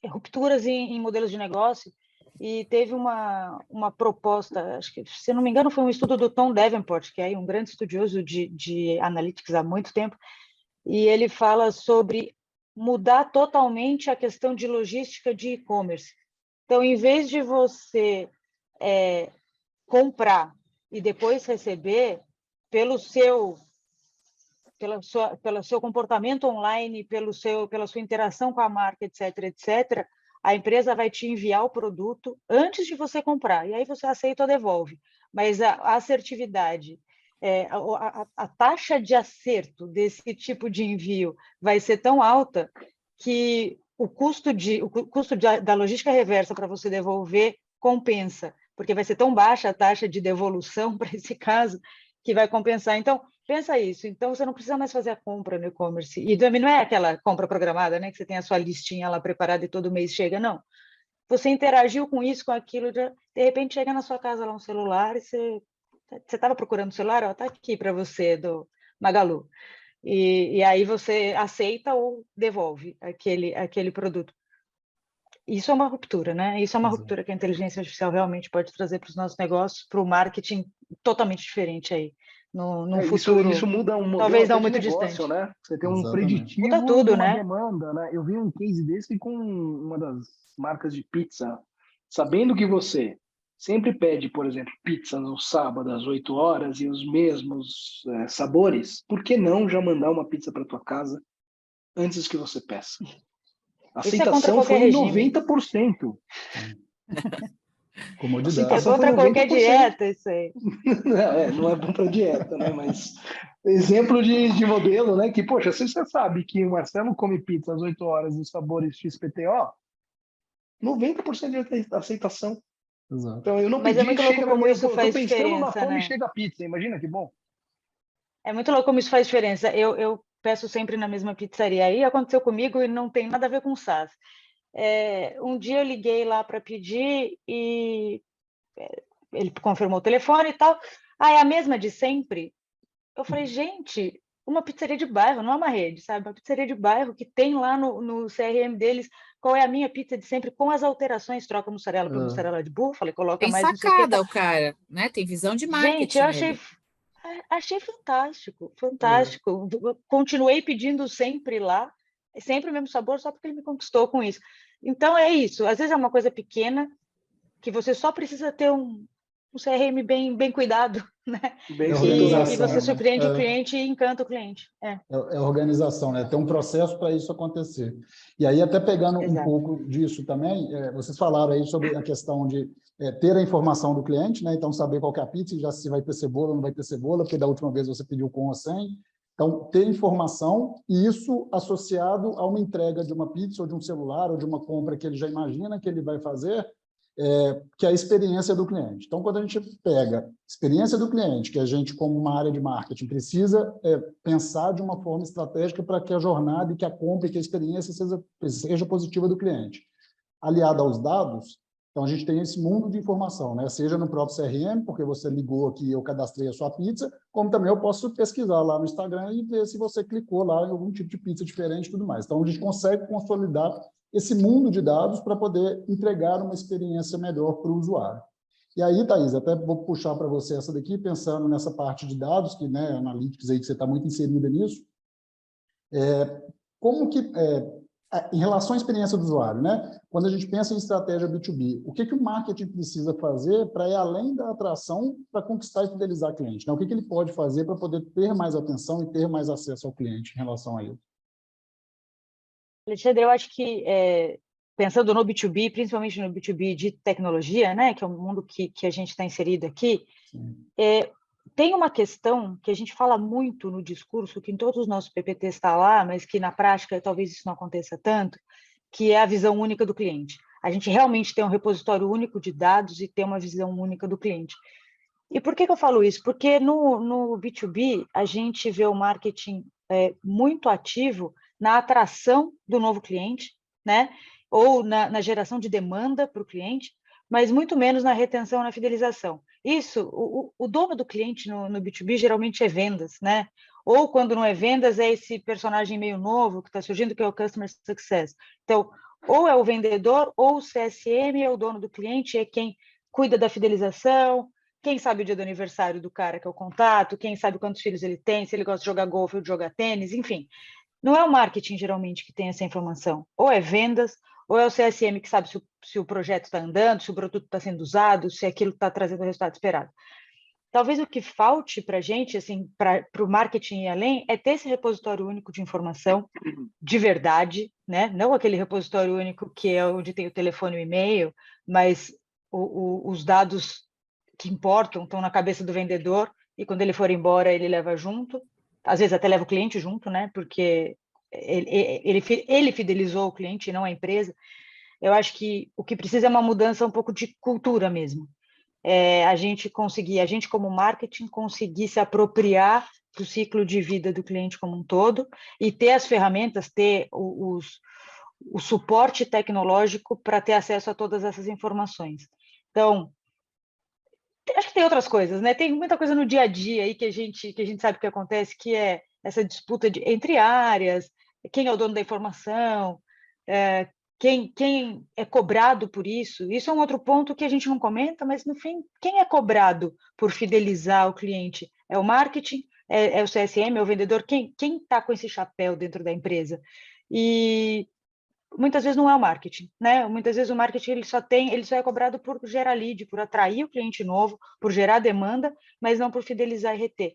rupturas em modelos de negócio. E teve uma proposta, acho que, se não me engano, foi um estudo do Tom Davenport, que é um grande estudioso de analytics há muito tempo, e ele fala sobre mudar totalmente a questão de logística de e-commerce. Então, em vez de você comprar e depois receber pelo seu comportamento online, pela sua interação com a marca, etc., a empresa vai te enviar o produto antes de você comprar, e aí você aceita ou devolve. Mas a assertividade, a taxa de acerto desse tipo de envio vai ser tão alta que o custo da logística reversa para você devolver compensa, porque vai ser tão baixa a taxa de devolução para esse caso que vai compensar. Então, pensa isso. Então, você não precisa mais fazer a compra no e-commerce. E também não é aquela compra programada, né? Que você tem a sua listinha lá preparada e todo mês chega, não. Você interagiu com isso, com aquilo, de repente chega na sua casa lá um celular e você estava procurando o celular, está aqui para você, do Magalu. E aí você aceita ou devolve aquele produto. Isso é uma ruptura, né? Isso é uma ruptura que a inteligência artificial realmente pode trazer para os nossos negócios, para o marketing totalmente diferente aí. No futuro, isso muda um modelo talvez não de muito negócio, distante. né? Você tem um preditivo Muda tudo, e uma né? demanda, né? Eu vi um case desse com uma das marcas de pizza, sabendo que você sempre pede, por exemplo, pizza no sábado às 8 horas e os mesmos sabores, por que não já mandar uma pizza para tua casa antes que você peça? A aceitação foi em 90%. Comodidade. É contra qualquer dieta, isso aí. Não é bom para dieta, né? Mas exemplo de modelo, né? Que, poxa, se você sabe que o Marcelo come pizza às 8 horas dos sabores XPTO, 90% de aceitação. Exato. Então, eu não Mas pedi, é muito louco chega como eu isso tô faz pensando na diferença, fome e né? chega a pizza. Imagina que bom. É muito louco como isso faz diferença. Eu peço sempre na mesma pizzaria. Aí aconteceu comigo e não tem nada a ver com SaaS. Um dia eu liguei lá para pedir e ele confirmou o telefone e tal. É a mesma de sempre? Eu falei, gente, uma pizzaria de bairro, não é uma rede, sabe? Uma pizzaria de bairro que tem lá no CRM deles qual é a minha pizza de sempre, com as alterações, troca mussarela por mussarela de búfala, coloca Tem mais não sei o que. sacada o cara, né? Tem visão de Gente, eu marketing. achei fantástico, fantástico. Continuei pedindo sempre lá, sempre o mesmo sabor, só porque ele me conquistou com isso. Então é isso, às vezes é uma coisa pequena que você só precisa ter um CRM bem cuidado, né? E você surpreende o cliente e encanta o cliente. É organização, né? Tem um processo para isso acontecer. E aí, até pegando um pouco disso também, vocês falaram aí sobre a questão de ter a informação do cliente, né? Então, saber qual que é a pizza, já se vai ter cebola ou não vai ter cebola, porque da última vez você pediu com ou sem. Então, ter informação e isso associado a uma entrega de uma pizza ou de um celular ou de uma compra que ele já imagina que ele vai fazer, que é a experiência do cliente. Então, quando a gente pega a experiência do cliente, que a gente, como uma área de marketing, precisa pensar de uma forma estratégica para que a jornada e que a compra e que a experiência seja positiva do cliente. Aliado aos dados, então a gente tem esse mundo de informação, né? Seja no próprio CRM, porque você ligou aqui e eu cadastrei a sua pizza, como também eu posso pesquisar lá no Instagram e ver se você clicou lá em algum tipo de pizza diferente e tudo mais. Então, a gente consegue consolidar esse mundo de dados para poder entregar uma experiência melhor para o usuário. E aí, Thaís, até vou puxar para você essa daqui, pensando nessa parte de dados, que, né, Analytics aí, que você está muito inserida nisso, como que, em relação à experiência do usuário, né? Quando a gente pensa em estratégia B2B, o que o marketing precisa fazer para ir além da atração para conquistar e fidelizar o cliente? Né? O que ele pode fazer para poder ter mais atenção e ter mais acesso ao cliente em relação a isso? Alexandre, eu acho que, pensando no B2B, principalmente no B2B de tecnologia, né, que é um mundo que a gente está inserido aqui, tem uma questão que a gente fala muito no discurso, que em todos os nossos PPTs está lá, mas que na prática talvez isso não aconteça tanto, que é a visão única do cliente. A gente realmente tem um repositório único de dados e tem uma visão única do cliente. E por que eu falo isso? Porque no B2B, a gente vê o marketing muito ativo na atração do novo cliente, né? Ou na geração de demanda para o cliente, mas muito menos na retenção e na fidelização. Isso, o dono do cliente no B2B geralmente é vendas, né? Ou quando não é vendas, é esse personagem meio novo que está surgindo, que é o Customer Success. Então, ou é o vendedor, ou o CSM é o dono do cliente, é quem cuida da fidelização, quem sabe o dia do aniversário do cara que é o contato, quem sabe quantos filhos ele tem, se ele gosta de jogar golfe ou de jogar tênis, enfim. Não é o marketing, geralmente, que tem essa informação. Ou é vendas, ou é o CSM que sabe se o projeto está andando, se o produto está sendo usado, se aquilo está trazendo o resultado esperado. Talvez o que falte para a gente, assim, para o marketing ir além, é ter esse repositório único de informação de verdade, né? Não aquele repositório único que é onde tem o telefone e o e-mail, mas os dados que importam estão na cabeça do vendedor e quando ele for embora ele leva junto, às vezes até leva o cliente junto, né? Porque ele fidelizou o cliente e não a empresa. Eu acho que o que precisa é uma mudança um pouco de cultura mesmo. A gente como marketing, conseguir se apropriar do ciclo de vida do cliente como um todo e ter as ferramentas, ter o suporte tecnológico para ter acesso a todas essas informações. Então, acho que tem outras coisas, né? Tem muita coisa no dia a dia aí que a gente sabe que acontece, que é essa disputa entre áreas, quem é o dono da informação, quem é cobrado por isso. Isso é um outro ponto que a gente não comenta, mas no fim, quem é cobrado por fidelizar o cliente? É o marketing? É o CSM? É o vendedor? Quem está com esse chapéu dentro da empresa? E muitas vezes não é o marketing, né? Muitas vezes o marketing ele só é cobrado por gerar lead, por atrair o cliente novo, por gerar demanda, mas não por fidelizar e reter.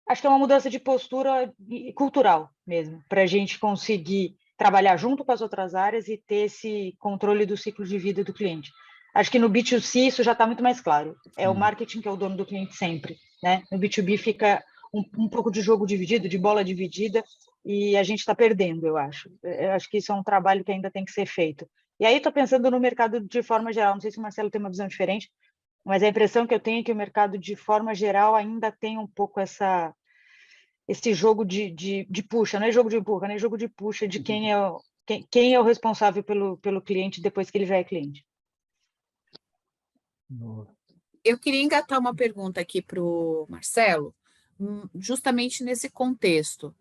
Acho que é uma mudança de postura cultural mesmo, para a gente conseguir trabalhar junto com as outras áreas e ter esse controle do ciclo de vida do cliente. Acho que no B2C isso já está muito mais claro. É o marketing que é o dono do cliente sempre, né? No B2B fica um pouco de jogo dividido, de bola dividida, e a gente está perdendo, eu acho. Eu acho que isso é um trabalho que ainda tem que ser feito. E aí estou pensando no mercado de forma geral, não sei se o Marcelo tem uma visão diferente, mas a impressão que eu tenho é que o mercado, de forma geral, ainda tem um pouco esse jogo de puxa, não é jogo de empurra, né? É jogo de puxa de quem é o responsável pelo cliente depois que ele já é cliente. Eu queria engatar uma pergunta aqui para o Marcelo, justamente nesse contexto.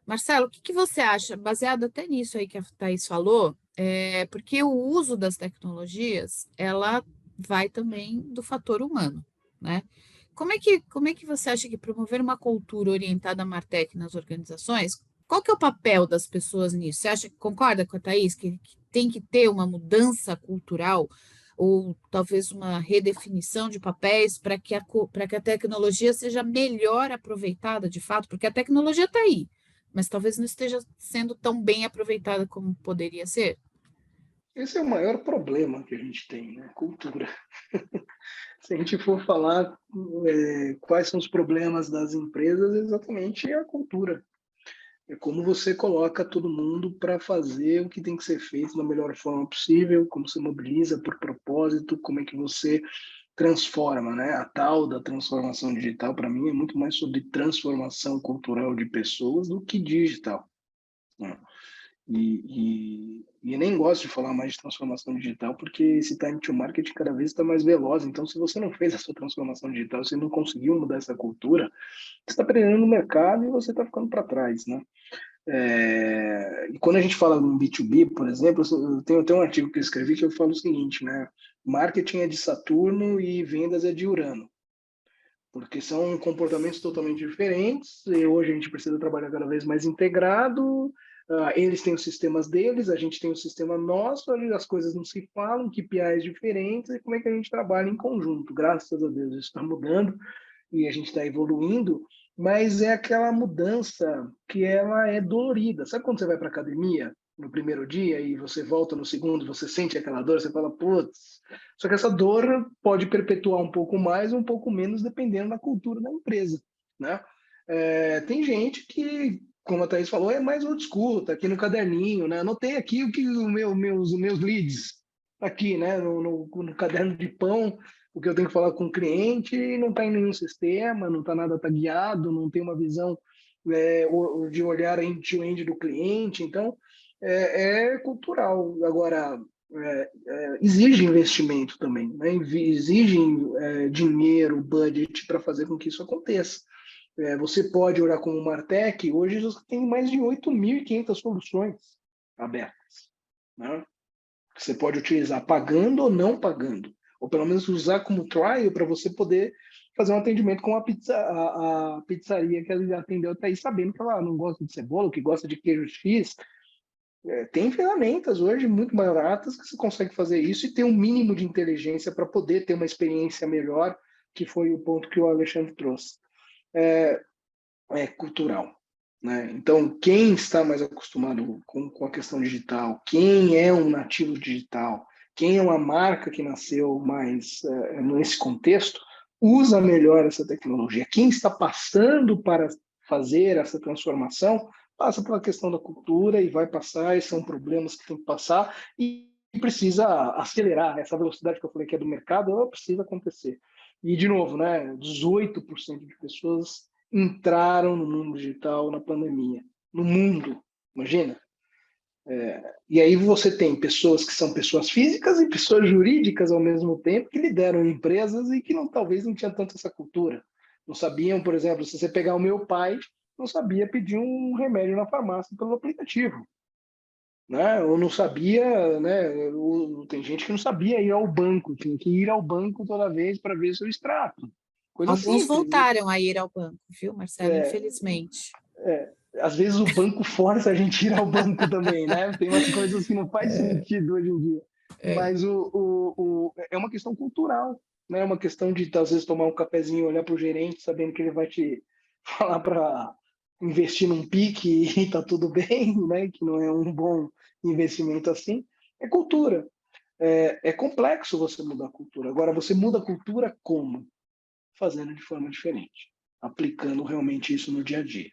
Marcelo, o que você acha, baseado até nisso aí que a Thaís falou, porque o uso das tecnologias, ela vai também do fator humano, né? Como é que você acha que promover uma cultura orientada à Martech nas organizações, qual que é o papel das pessoas nisso? Você acha que concorda com a Thaís que tem que ter uma mudança cultural ou talvez uma redefinição de papéis para que a tecnologia seja melhor aproveitada de fato? Porque a tecnologia está aí, mas talvez não esteja sendo tão bem aproveitada como poderia ser. Esse é o maior problema que a gente tem, né? Cultura. Se a gente for falar quais são os problemas das empresas, exatamente é a cultura. É como você coloca todo mundo para fazer o que tem que ser feito da melhor forma possível, como você mobiliza por propósito, como é que você transforma, né? A tal da transformação digital, para mim, é muito mais sobre transformação cultural de pessoas do que digital, né? E nem gosto de falar mais de transformação digital, porque esse time to market cada vez está mais veloz. Então, se você não fez a sua transformação digital, se não conseguiu mudar essa cultura, você está perdendo no mercado e você está ficando para trás, né? E quando a gente fala em B2B, por exemplo, eu tenho um artigo que eu escrevi que eu falo o seguinte, né? Marketing é de Saturno e vendas é de Urano, porque são comportamentos totalmente diferentes, e hoje a gente precisa trabalhar cada vez mais integrado, eles têm os sistemas deles, a gente tem o sistema nosso, as coisas não se falam, KPIs diferentes, e como é que a gente trabalha em conjunto. Graças a Deus isso está mudando, e a gente está evoluindo, mas é aquela mudança que ela é dolorida. Sabe quando você vai para a academia no primeiro dia e você volta no segundo, você sente aquela dor, você fala, putz, só que essa dor pode perpetuar um pouco mais ou um pouco menos, dependendo da cultura da empresa, né? Tem gente que, como a Thaís falou, é mais old school, tá aqui no caderninho, né? Anotei aqui o que meus leads, aqui, né? No caderno de pão, o que eu tenho que falar com o cliente, não está em nenhum sistema, não está nada tagueado, não tem uma visão de olhar end-to-end do cliente, então é cultural. Agora, exige investimento também, né? Exige dinheiro, budget para fazer com que isso aconteça. Você pode olhar como Martech, hoje você tem mais de 8.500 soluções abertas, né? Que você pode utilizar pagando ou não pagando, ou pelo menos usar como trial para você poder fazer um atendimento com a pizzaria que ela atendeu até aí, sabendo que ela não gosta de cebola, que gosta de queijo X. Tem ferramentas hoje muito baratas que você consegue fazer isso e ter um mínimo de inteligência para poder ter uma experiência melhor, que foi o ponto que o Alexandre trouxe. É cultural, né? Então, quem está mais acostumado com a questão digital, quem é um nativo digital, quem é uma marca que nasceu mais nesse contexto, usa melhor essa tecnologia. Quem está passando para fazer essa transformação, passa pela questão da cultura e vai passar, e são problemas que tem que passar, e precisa acelerar. Essa velocidade que eu falei que é do mercado, ela precisa acontecer. E, de novo, né, 18% de pessoas entraram no mundo digital na pandemia. No mundo, imagina. E aí você tem pessoas que são pessoas físicas e pessoas jurídicas ao mesmo tempo que lideram empresas e que talvez não tinham tanto essa cultura. Não sabiam, por exemplo, se você pegar o meu pai, não sabia pedir um remédio na farmácia pelo aplicativo, né? Ou não sabia, né? Tem gente que não sabia ir ao banco, tinha que ir ao banco toda vez para ver seu extrato. Coisa Alguns simples. voltaram a ir ao banco, viu, Marcelo? É, Infelizmente. Às vezes o banco força a gente ir ao banco também, né? Tem umas coisas que não faz sentido hoje em dia. Mas é uma questão cultural, né? É uma questão de, às vezes, tomar um cafezinho, olhar para o gerente, sabendo que ele vai te falar para investir num pique e tá tudo bem, né? Que não é um bom investimento assim. É cultura. É complexo você mudar a cultura. Agora, você muda a cultura como? Fazendo de forma diferente, aplicando realmente isso no dia a dia,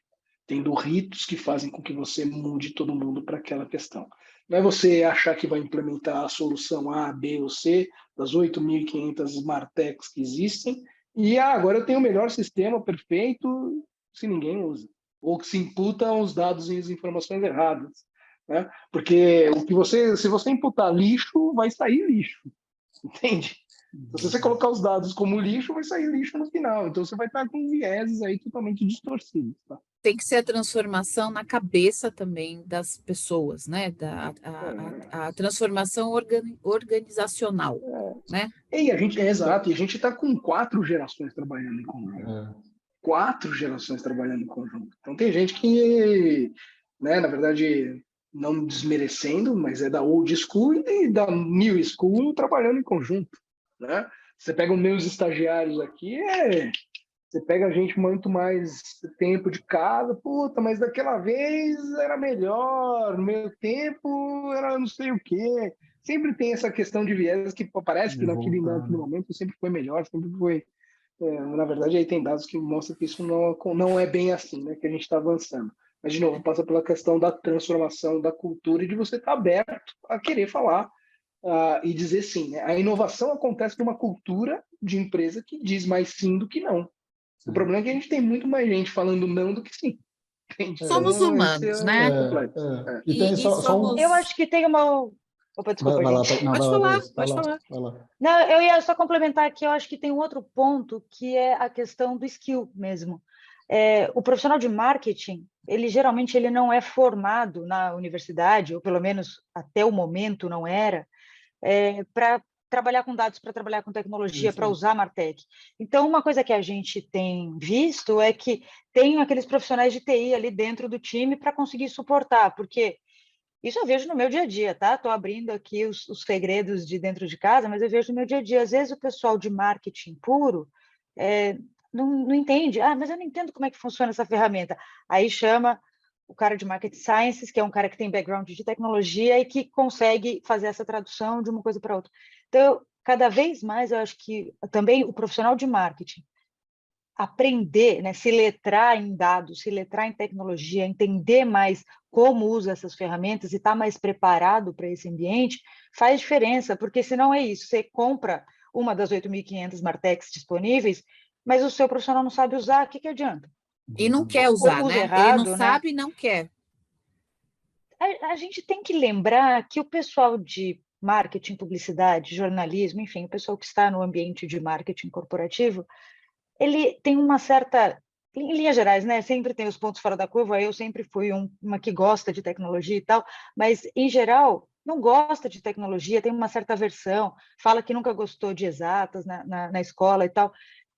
tendo ritos que fazem com que você mude todo mundo para aquela questão. Não é você achar que vai implementar a solução A, B ou C das 8.500 Martechs que existem e agora eu tenho o melhor sistema perfeito se ninguém usa, ou que se imputam os dados e as informações erradas, né? Porque se você imputar lixo, vai sair lixo, entende? Então, se você colocar os dados como lixo, vai sair lixo no final. Então, você vai estar com vieses aí totalmente distorcidos. Tá? Tem que ser a transformação na cabeça também das pessoas, né? A transformação organizacional, né? E a gente, exato, e a gente está com 4 gerações trabalhando em conjunto. 4 gerações trabalhando em conjunto. Então, tem gente que, né, na verdade, não desmerecendo, mas é da old school e da new school trabalhando em conjunto, né? Você pega os meus estagiários aqui, você pega a gente muito mais tempo de casa, puta, mas daquela vez era melhor, no meu tempo era não sei o quê. Sempre tem essa questão de viés que parece que naquele momento sempre foi melhor, sempre foi. Na verdade, aí tem dados que mostram que isso não é bem assim, né? Que a gente está avançando. Mas, de novo, passa pela questão da transformação da cultura e de você estar aberto a querer falar e dizer sim, né? A inovação acontece numa cultura de empresa que diz mais sim do que não. O problema é que a gente tem muito mais gente falando não do que sim. Somos Então, isso humanos, né? é complexo. E tem E só um... somos... Eu acho que tem uma... Opa, desculpa, Vai lá, gente. não, Pode vai lá, falar, Deus. pode falar. Vai lá. Não, eu ia só complementar que eu acho que tem um outro ponto, que é a questão do skill mesmo. O profissional de marketing, ele geralmente ele não é formado na universidade, ou pelo menos até o momento não era, para trabalhar com dados, para trabalhar com tecnologia, para usar a Martech. Então, uma coisa que a gente tem visto é que tem aqueles profissionais de TI ali dentro do time para conseguir suportar, porque isso eu vejo no meu dia a dia, tá? Estou abrindo aqui os segredos de dentro de casa, mas eu vejo no meu dia a dia. Às vezes o pessoal de marketing puro não entende. Ah, mas eu não entendo como é que funciona essa ferramenta. Aí chama o cara de Market Sciences, que é um cara que tem background de tecnologia e que consegue fazer essa tradução de uma coisa para outra. Então, cada vez mais, eu acho que também o profissional de marketing aprender, né, se letrar em dados, se letrar em tecnologia, entender mais como usa essas ferramentas e estar mais preparado para esse ambiente, faz diferença, porque senão é isso, você compra uma das 8.500 Martechs disponíveis, mas o seu profissional não sabe usar, o que adianta? E não quer usar, Ou usa né? Ele não errado, né? sabe e não quer. A gente tem que lembrar que o pessoal de marketing, publicidade, jornalismo, enfim, o pessoal que está no ambiente de marketing corporativo, ele tem uma certa, em linhas gerais, né? Sempre tem os pontos fora da curva. Eu sempre fui uma que gosta de tecnologia e tal, mas em geral não gosta de tecnologia, tem uma certa aversão, fala que nunca gostou de exatas na escola e tal.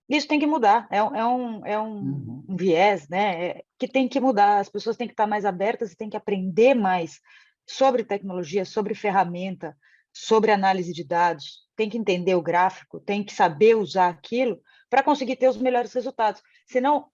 Isso tem que mudar. Um viés, né? Que tem que mudar. As pessoas têm que estar mais abertas e têm que aprender mais sobre tecnologia, sobre ferramenta, sobre análise de dados. Tem que entender o gráfico, tem que saber usar aquilo para conseguir ter os melhores resultados. Senão,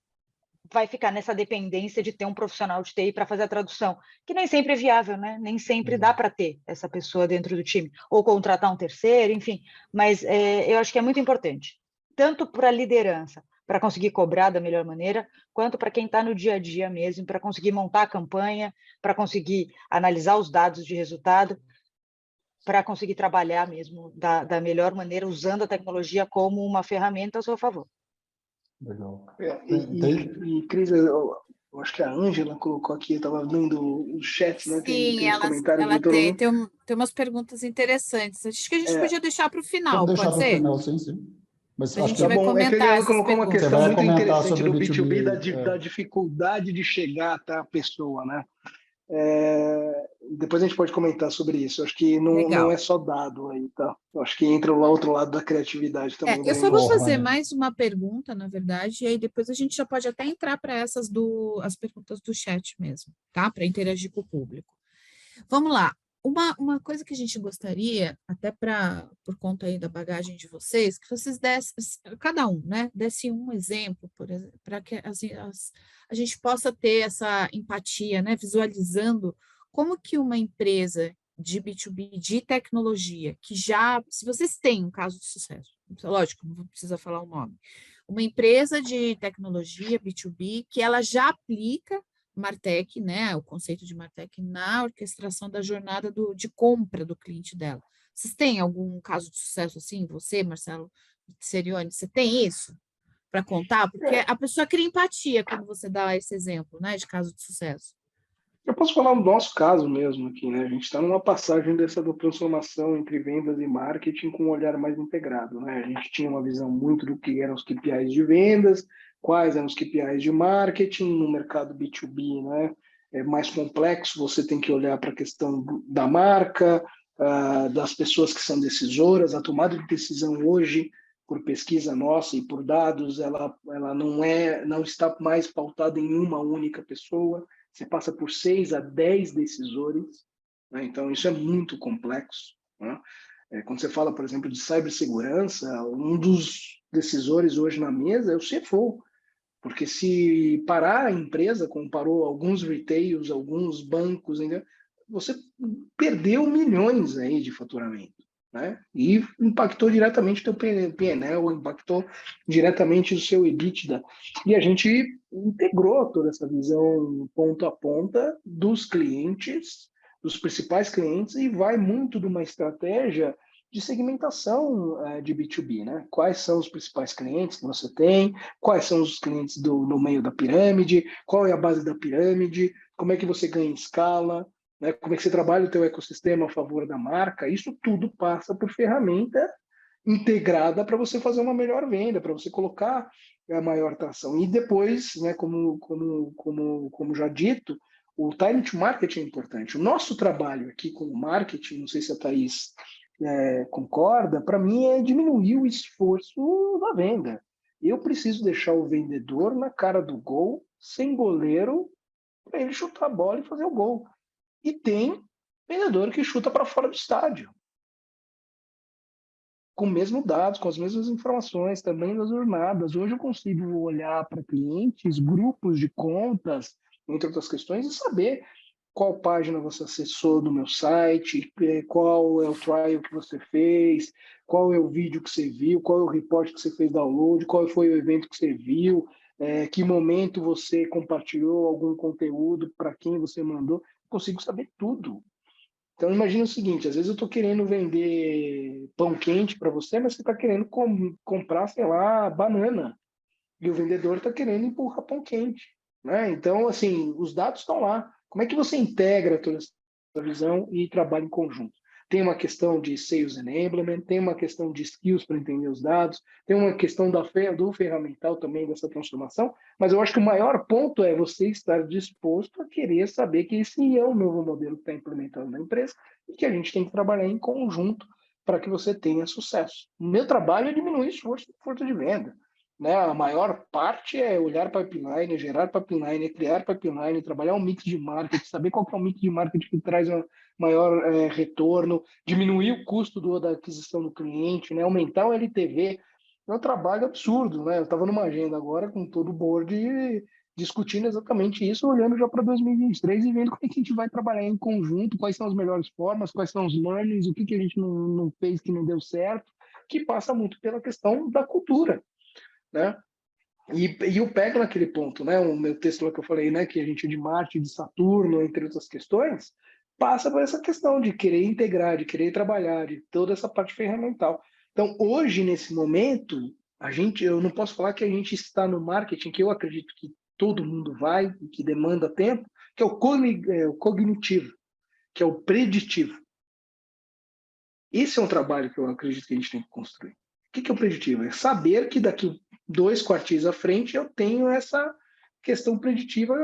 vai ficar nessa dependência de ter um profissional de TI para fazer a tradução, que nem sempre é viável, né? Nem sempre dá para ter essa pessoa dentro do time, ou contratar um terceiro, enfim. Mas eu acho que é muito importante, tanto para a liderança, para conseguir cobrar da melhor maneira, quanto para quem está no dia a dia mesmo, para conseguir montar a campanha, para conseguir analisar os dados de resultado, para conseguir trabalhar mesmo da melhor maneira, usando a tecnologia como uma ferramenta ao seu favor. Legal. Cris, eu acho que a Ângela colocou aqui, eu estava lendo o chat, né? Sim, Tem os comentários ela de todo tem, mundo. tem umas perguntas interessantes. Acho que a gente podia deixar para o final, Vamos deixar pode para o ser? final, sim. Mas A acho que gente vai Bom, é que comentar ele essas colocou uma perguntas. você questão vai muito comentar interessante sobre do o B2B, da B2B. dificuldade de chegar até a pessoa, né? Depois a gente pode comentar sobre isso. Eu acho que não é Legal. só dado aí, tá? Eu acho que entra o outro lado da criatividade também da Eu só vou inovação. fazer mais uma pergunta, na verdade, e aí depois a gente já pode até entrar para as perguntas do chat mesmo, tá? Para interagir com o público. Vamos lá. Uma coisa que a gente gostaria, até por conta aí da bagagem de vocês, que vocês dessem, cada um, né, desse um exemplo, por exemplo, para que a gente possa ter essa empatia, né, visualizando como que uma empresa de B2B, de tecnologia, que já, se vocês têm um caso de sucesso, lógico, não precisa falar o nome, uma empresa de tecnologia B2B que ela já aplica Martech, né, o conceito de Martech na orquestração da jornada de compra do cliente dela. Vocês têm algum caso de sucesso assim? Você, Marcelo Serione, você tem isso para contar? Porque a pessoa cria empatia quando você dá esse exemplo, né, de caso de sucesso. Eu posso falar do nosso caso mesmo aqui, né? A gente está numa passagem dessa transformação entre vendas e marketing com um olhar mais integrado, né? A gente tinha uma visão muito do que eram os KPIs de vendas, quais eram os KPIs de marketing no mercado B2B, né? É mais complexo, você tem que olhar para a questão da marca, das pessoas que são decisoras, a tomada de decisão hoje, por pesquisa nossa e por dados, ela não está mais pautada em uma única pessoa. Você passa por 6 a 10 decisores, né? Então isso é muito complexo, né? Quando você fala, por exemplo, de cibersegurança, um dos decisores hoje na mesa é o CFO, porque se parar a empresa, como parou alguns retails, alguns bancos, você perdeu milhões aí de faturamento, né? E impactou diretamente o teu P&L, impactou diretamente o seu EBITDA. E a gente integrou toda essa visão ponta a ponta dos clientes, dos principais clientes, e vai muito de uma estratégia de segmentação de B2B, né? Quais são os principais clientes que você tem, quais são os clientes no meio da pirâmide, qual é a base da pirâmide, como é que você ganha escala, né? Como é que você trabalha o teu ecossistema a favor da marca. Isso tudo passa por ferramenta integrada para você fazer uma melhor venda, para você colocar a maior tração. E depois, né, como já dito, o time to market é importante. O nosso trabalho aqui com o marketing, não sei se a Thaís concorda, para mim é diminuir o esforço da venda. Eu preciso deixar o vendedor na cara do gol, sem goleiro, para ele chutar a bola e fazer o gol. E tem vendedor que chuta para fora do estádio, com os mesmos dados, com as mesmas informações, também das jornadas. Hoje eu consigo olhar para clientes, grupos de contas, entre outras questões, e saber qual página você acessou no meu site, qual é o trial que você fez, qual é o vídeo que você viu, qual é o report que você fez download, qual foi o evento que você viu, que momento você compartilhou algum conteúdo, para quem você mandou. Consigo saber tudo. Então, imagina o seguinte, às vezes eu estou querendo vender pão quente para você, mas você está querendo comprar, sei lá, banana. E o vendedor está querendo empurrar pão quente, né? Então, assim, os dados estão lá. Como é que você integra toda essa visão e trabalha em conjunto? Tem uma questão de sales enablement, tem uma questão de skills para entender os dados, tem uma questão do ferramental também dessa transformação, mas eu acho que o maior ponto é você estar disposto a querer saber que esse é o novo modelo que está implementando na empresa e que a gente tem que trabalhar em conjunto para que você tenha sucesso. O meu trabalho é diminuir esforço de venda, né? A maior parte é olhar pipeline, gerar pipeline, criar pipeline, trabalhar um mix de marketing, saber qual que é o mix de marketing que traz um maior retorno, diminuir o custo da aquisição do cliente, né? Aumentar o LTV. É um trabalho absurdo, né? Eu estava numa agenda agora com todo o board discutindo exatamente isso, olhando já para 2023 e vendo como é que a gente vai trabalhar em conjunto, quais são as melhores formas, quais são os learnings, o que a gente não fez que não deu certo, que passa muito pela questão da cultura, né? E eu pego naquele ponto, né? O meu texto lá que eu falei, né? Que a gente é de Marte, de Saturno, entre outras questões, passa por essa questão de querer integrar, de querer trabalhar, de toda essa parte ferramental. Então, hoje, nesse momento, eu não posso falar que a gente está no marketing, que eu acredito que todo mundo vai, e que demanda tempo, que é o cognitivo, que é o preditivo. Esse é um trabalho que eu acredito que a gente tem que construir. O que é o preditivo? É saber que daqui 2 quartis à frente eu tenho essa questão preditiva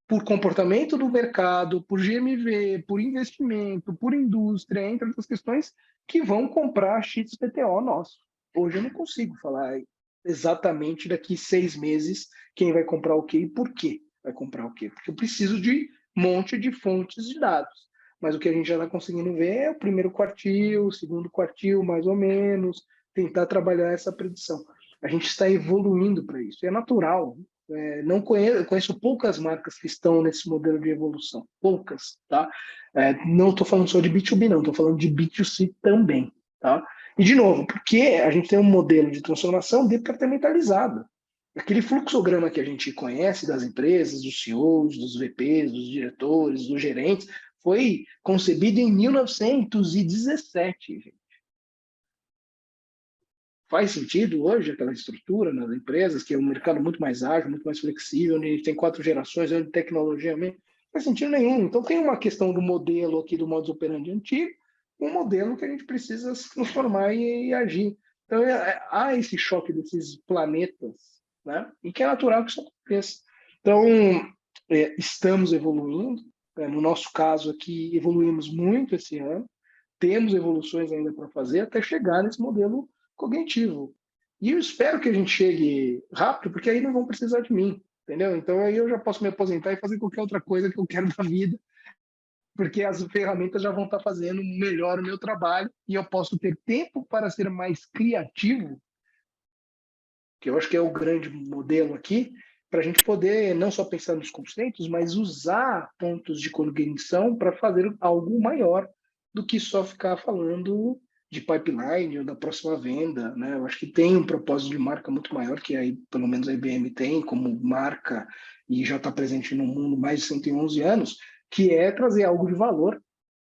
por comportamento do mercado, por GMV, por investimento, por indústria, entre outras questões, que vão comprar XPTO nosso. Hoje eu não consigo falar exatamente daqui 6 meses quem vai comprar o quê e por que vai comprar o quê. Porque eu preciso de um monte de fontes de dados. Mas o que a gente já está conseguindo ver é o primeiro quartil, o segundo quartil, mais ou menos, tentar trabalhar essa predição. A gente está evoluindo para isso. É natural. Não conheço poucas marcas que estão nesse modelo de evolução. Poucas, tá? Não estou falando só de B2B, não. Estou falando de B2C também, tá? E, de novo, porque a gente tem um modelo de transformação departamentalizado. Aquele fluxograma que a gente conhece das empresas, dos CEOs, dos VPs, dos diretores, dos gerentes, foi concebido em 1917, gente. Faz sentido hoje aquela estrutura nas empresas, que é um mercado muito mais ágil, muito mais flexível, onde a gente tem 4 gerações, onde tecnologia mesmo, não faz sentido nenhum. Então tem uma questão do modelo aqui, do modus operandi antigo, um modelo que a gente precisa se transformar e agir. Então há esse choque desses planetas, né? E que é natural que isso aconteça. Então, estamos evoluindo. No nosso caso aqui, evoluímos muito esse ano. Temos evoluções ainda para fazer até chegar nesse modelo cognitivo. E eu espero que a gente chegue rápido, porque aí não vão precisar de mim, entendeu? Então aí eu já posso me aposentar e fazer qualquer outra coisa que eu quero da vida, porque as ferramentas já vão estar fazendo melhor o meu trabalho e eu posso ter tempo para ser mais criativo, que eu acho que é o grande modelo aqui, para a gente poder não só pensar nos conceitos, mas usar pontos de cognição para fazer algo maior do que só ficar falando de pipeline ou da próxima venda, né? Eu acho que tem um propósito de marca muito maior que aí, pelo menos a IBM tem como marca e já está presente no mundo mais de 111 anos, que é trazer algo de valor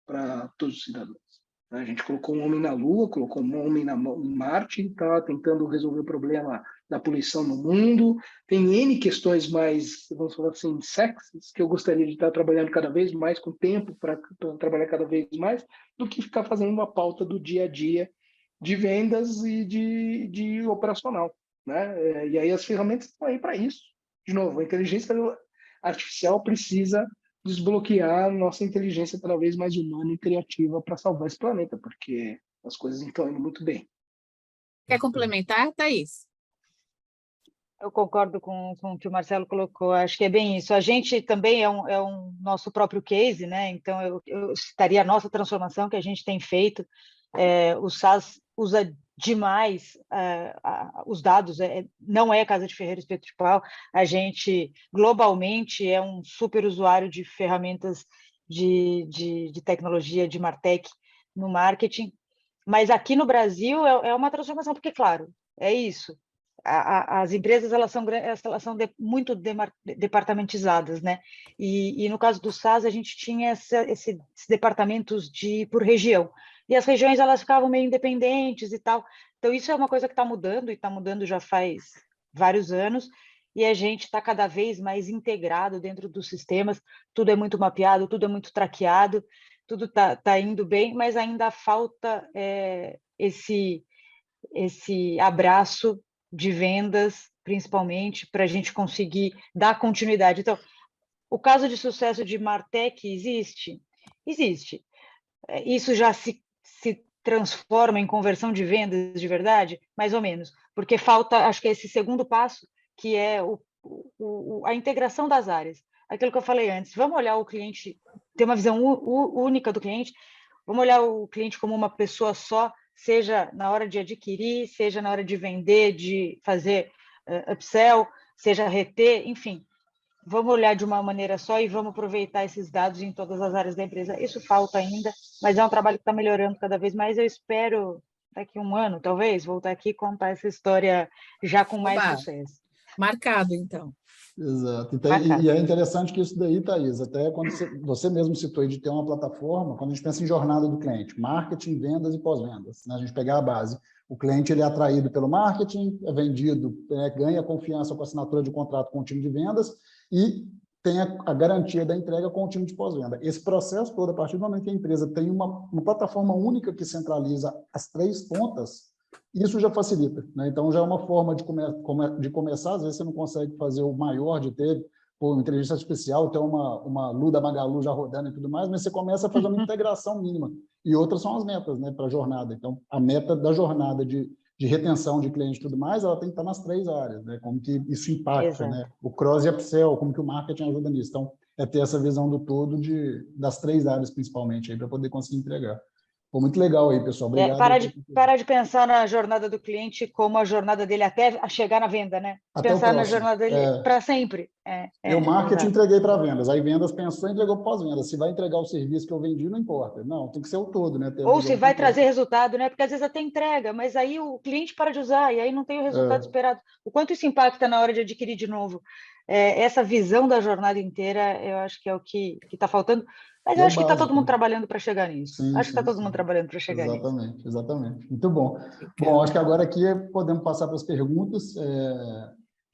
para todos os cidadãos. A gente colocou um homem na Lua, colocou um homem em Marte, está tentando resolver o problema da poluição no mundo. Tem N questões mais, vamos falar assim, sexys, que eu gostaria de estar trabalhando cada vez mais, com tempo para trabalhar cada vez mais, do que ficar fazendo uma pauta do dia a dia de vendas e de operacional, né? E aí as ferramentas estão aí para isso. De novo, a inteligência artificial precisa desbloquear nossa inteligência cada vez mais humana e criativa para salvar esse planeta, porque as coisas não estão indo muito bem. Quer complementar, Thaís? Eu concordo com o que o Marcelo colocou, acho que é bem isso. A gente também é um nosso próprio case, né? Então, eu citaria a nossa transformação que a gente tem feito. O SaaS usa demais os dados, não é casa de ferreiro espeto de pau. A gente, globalmente, é um super usuário de ferramentas de tecnologia, de MarTech no marketing. Mas aqui no Brasil é uma transformação, porque, claro, é isso. As empresas elas são muito departamentizadas, né? E no caso do SaaS a gente tinha esses departamentos por região, e as regiões elas ficavam meio independentes e tal. Então isso é uma coisa que está mudando, e está mudando já faz vários anos, e a gente está cada vez mais integrado dentro dos sistemas. Tudo é muito mapeado, tudo é muito traqueado, tudo tá indo bem, mas ainda falta esse abraço de vendas, principalmente, para a gente conseguir dar continuidade. Então, o caso de sucesso de MarTech existe? Existe. Isso já se transforma em conversão de vendas de verdade? Mais ou menos. Porque falta, acho que é esse segundo passo, que é a integração das áreas. Aquilo que eu falei antes, vamos olhar o cliente, ter uma visão única do cliente, vamos olhar o cliente como uma pessoa só, seja na hora de adquirir, seja na hora de vender, de fazer upsell, seja reter, enfim. Vamos olhar de uma maneira só e vamos aproveitar esses dados em todas as áreas da empresa. Isso falta ainda, mas é um trabalho que está melhorando cada vez mais. Eu espero, daqui a um ano, talvez, voltar aqui e contar essa história já com mais sucesso. Marcado, então. Exato. Então, e é interessante que isso daí, Thaís, até quando você mesmo citou aí de ter uma plataforma, quando a gente pensa em jornada do cliente, marketing, vendas e pós-vendas, né? A gente pegar a base. O cliente ele é atraído pelo marketing, é vendido, ganha confiança com a assinatura de contrato com o time de vendas e tem a garantia da entrega com o time de pós-venda. Esse processo todo, a partir do momento que a empresa tem uma plataforma única que centraliza as três pontas, isso já facilita, né? Então, já é uma forma de começar. Às vezes, você não consegue fazer o maior de ter, por inteligência artificial, ter uma Lu da Magalu já rodando e tudo mais, mas você começa a fazer uma integração mínima. E outras são as metas, né, para a jornada. Então, a meta da jornada de retenção de cliente e tudo mais, ela tem que estar nas três áreas, né? Como que isso impacta, né? O cross e upsell, como que o marketing ajuda nisso. Então, é ter essa visão do todo das três áreas, principalmente, para poder conseguir entregar. Foi muito legal aí, pessoal. Obrigado. Para de pensar na jornada do cliente como a jornada dele até a chegar na venda, né? Pensar na jornada dele para sempre. Eu, marketing, entreguei para vendas. Aí vendas pensou e entregou para pós-vendas. Se vai entregar o serviço que eu vendi, não importa. Não, tem que ser o todo, né? Ou se vai trazer resultado, né? Porque às vezes até entrega, mas aí o cliente para de usar e aí não tem o resultado esperado. O quanto isso impacta na hora de adquirir de novo? Essa visão da jornada inteira, eu acho que é o que está faltando. Mas eu acho que está todo mundo trabalhando para chegar nisso. Acho que está todo mundo trabalhando para chegar nisso. Exatamente. Muito bom. Bom, acho que agora aqui podemos passar para as perguntas.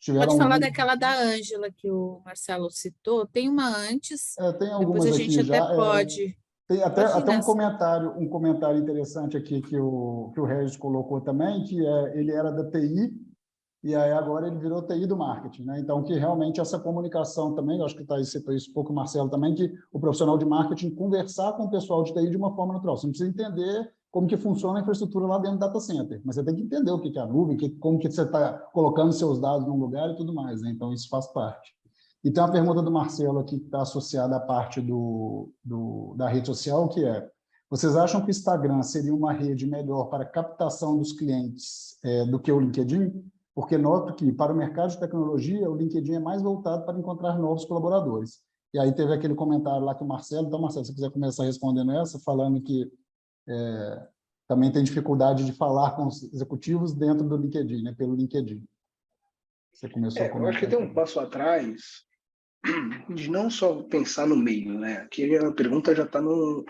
Pode falar daquela da Ângela que o Marcelo citou. Tem uma antes. Tem algumas depois a gente aqui até já. pode. Tem até um comentário interessante aqui que o Regis colocou também, que ele era da TI, e aí agora ele virou TI do marketing, né? Então, que realmente essa comunicação também, eu acho que Thaís citou isso um pouco, o Marcelo também, que o profissional de marketing conversar com o pessoal de TI de uma forma natural. Você não precisa entender como que funciona a infraestrutura lá dentro do data center, mas você tem que entender o que é a nuvem, como que você está colocando seus dados num lugar e tudo mais, né? Então, isso faz parte. E tem uma pergunta do Marcelo aqui que está associada à parte da rede social, que é: vocês acham que o Instagram seria uma rede melhor para captação dos clientes do que o LinkedIn? Porque noto que, para o mercado de tecnologia, o LinkedIn é mais voltado para encontrar novos colaboradores. E aí teve aquele comentário lá que o Marcelo... Então, Marcelo, se você quiser começar respondendo essa, falando que também tem dificuldade de falar com os executivos dentro do LinkedIn, né? Pelo LinkedIn. Você começou a Eu acho que comentar. tem um passo atrás de não só pensar no meio, né? Aqui a pergunta já está no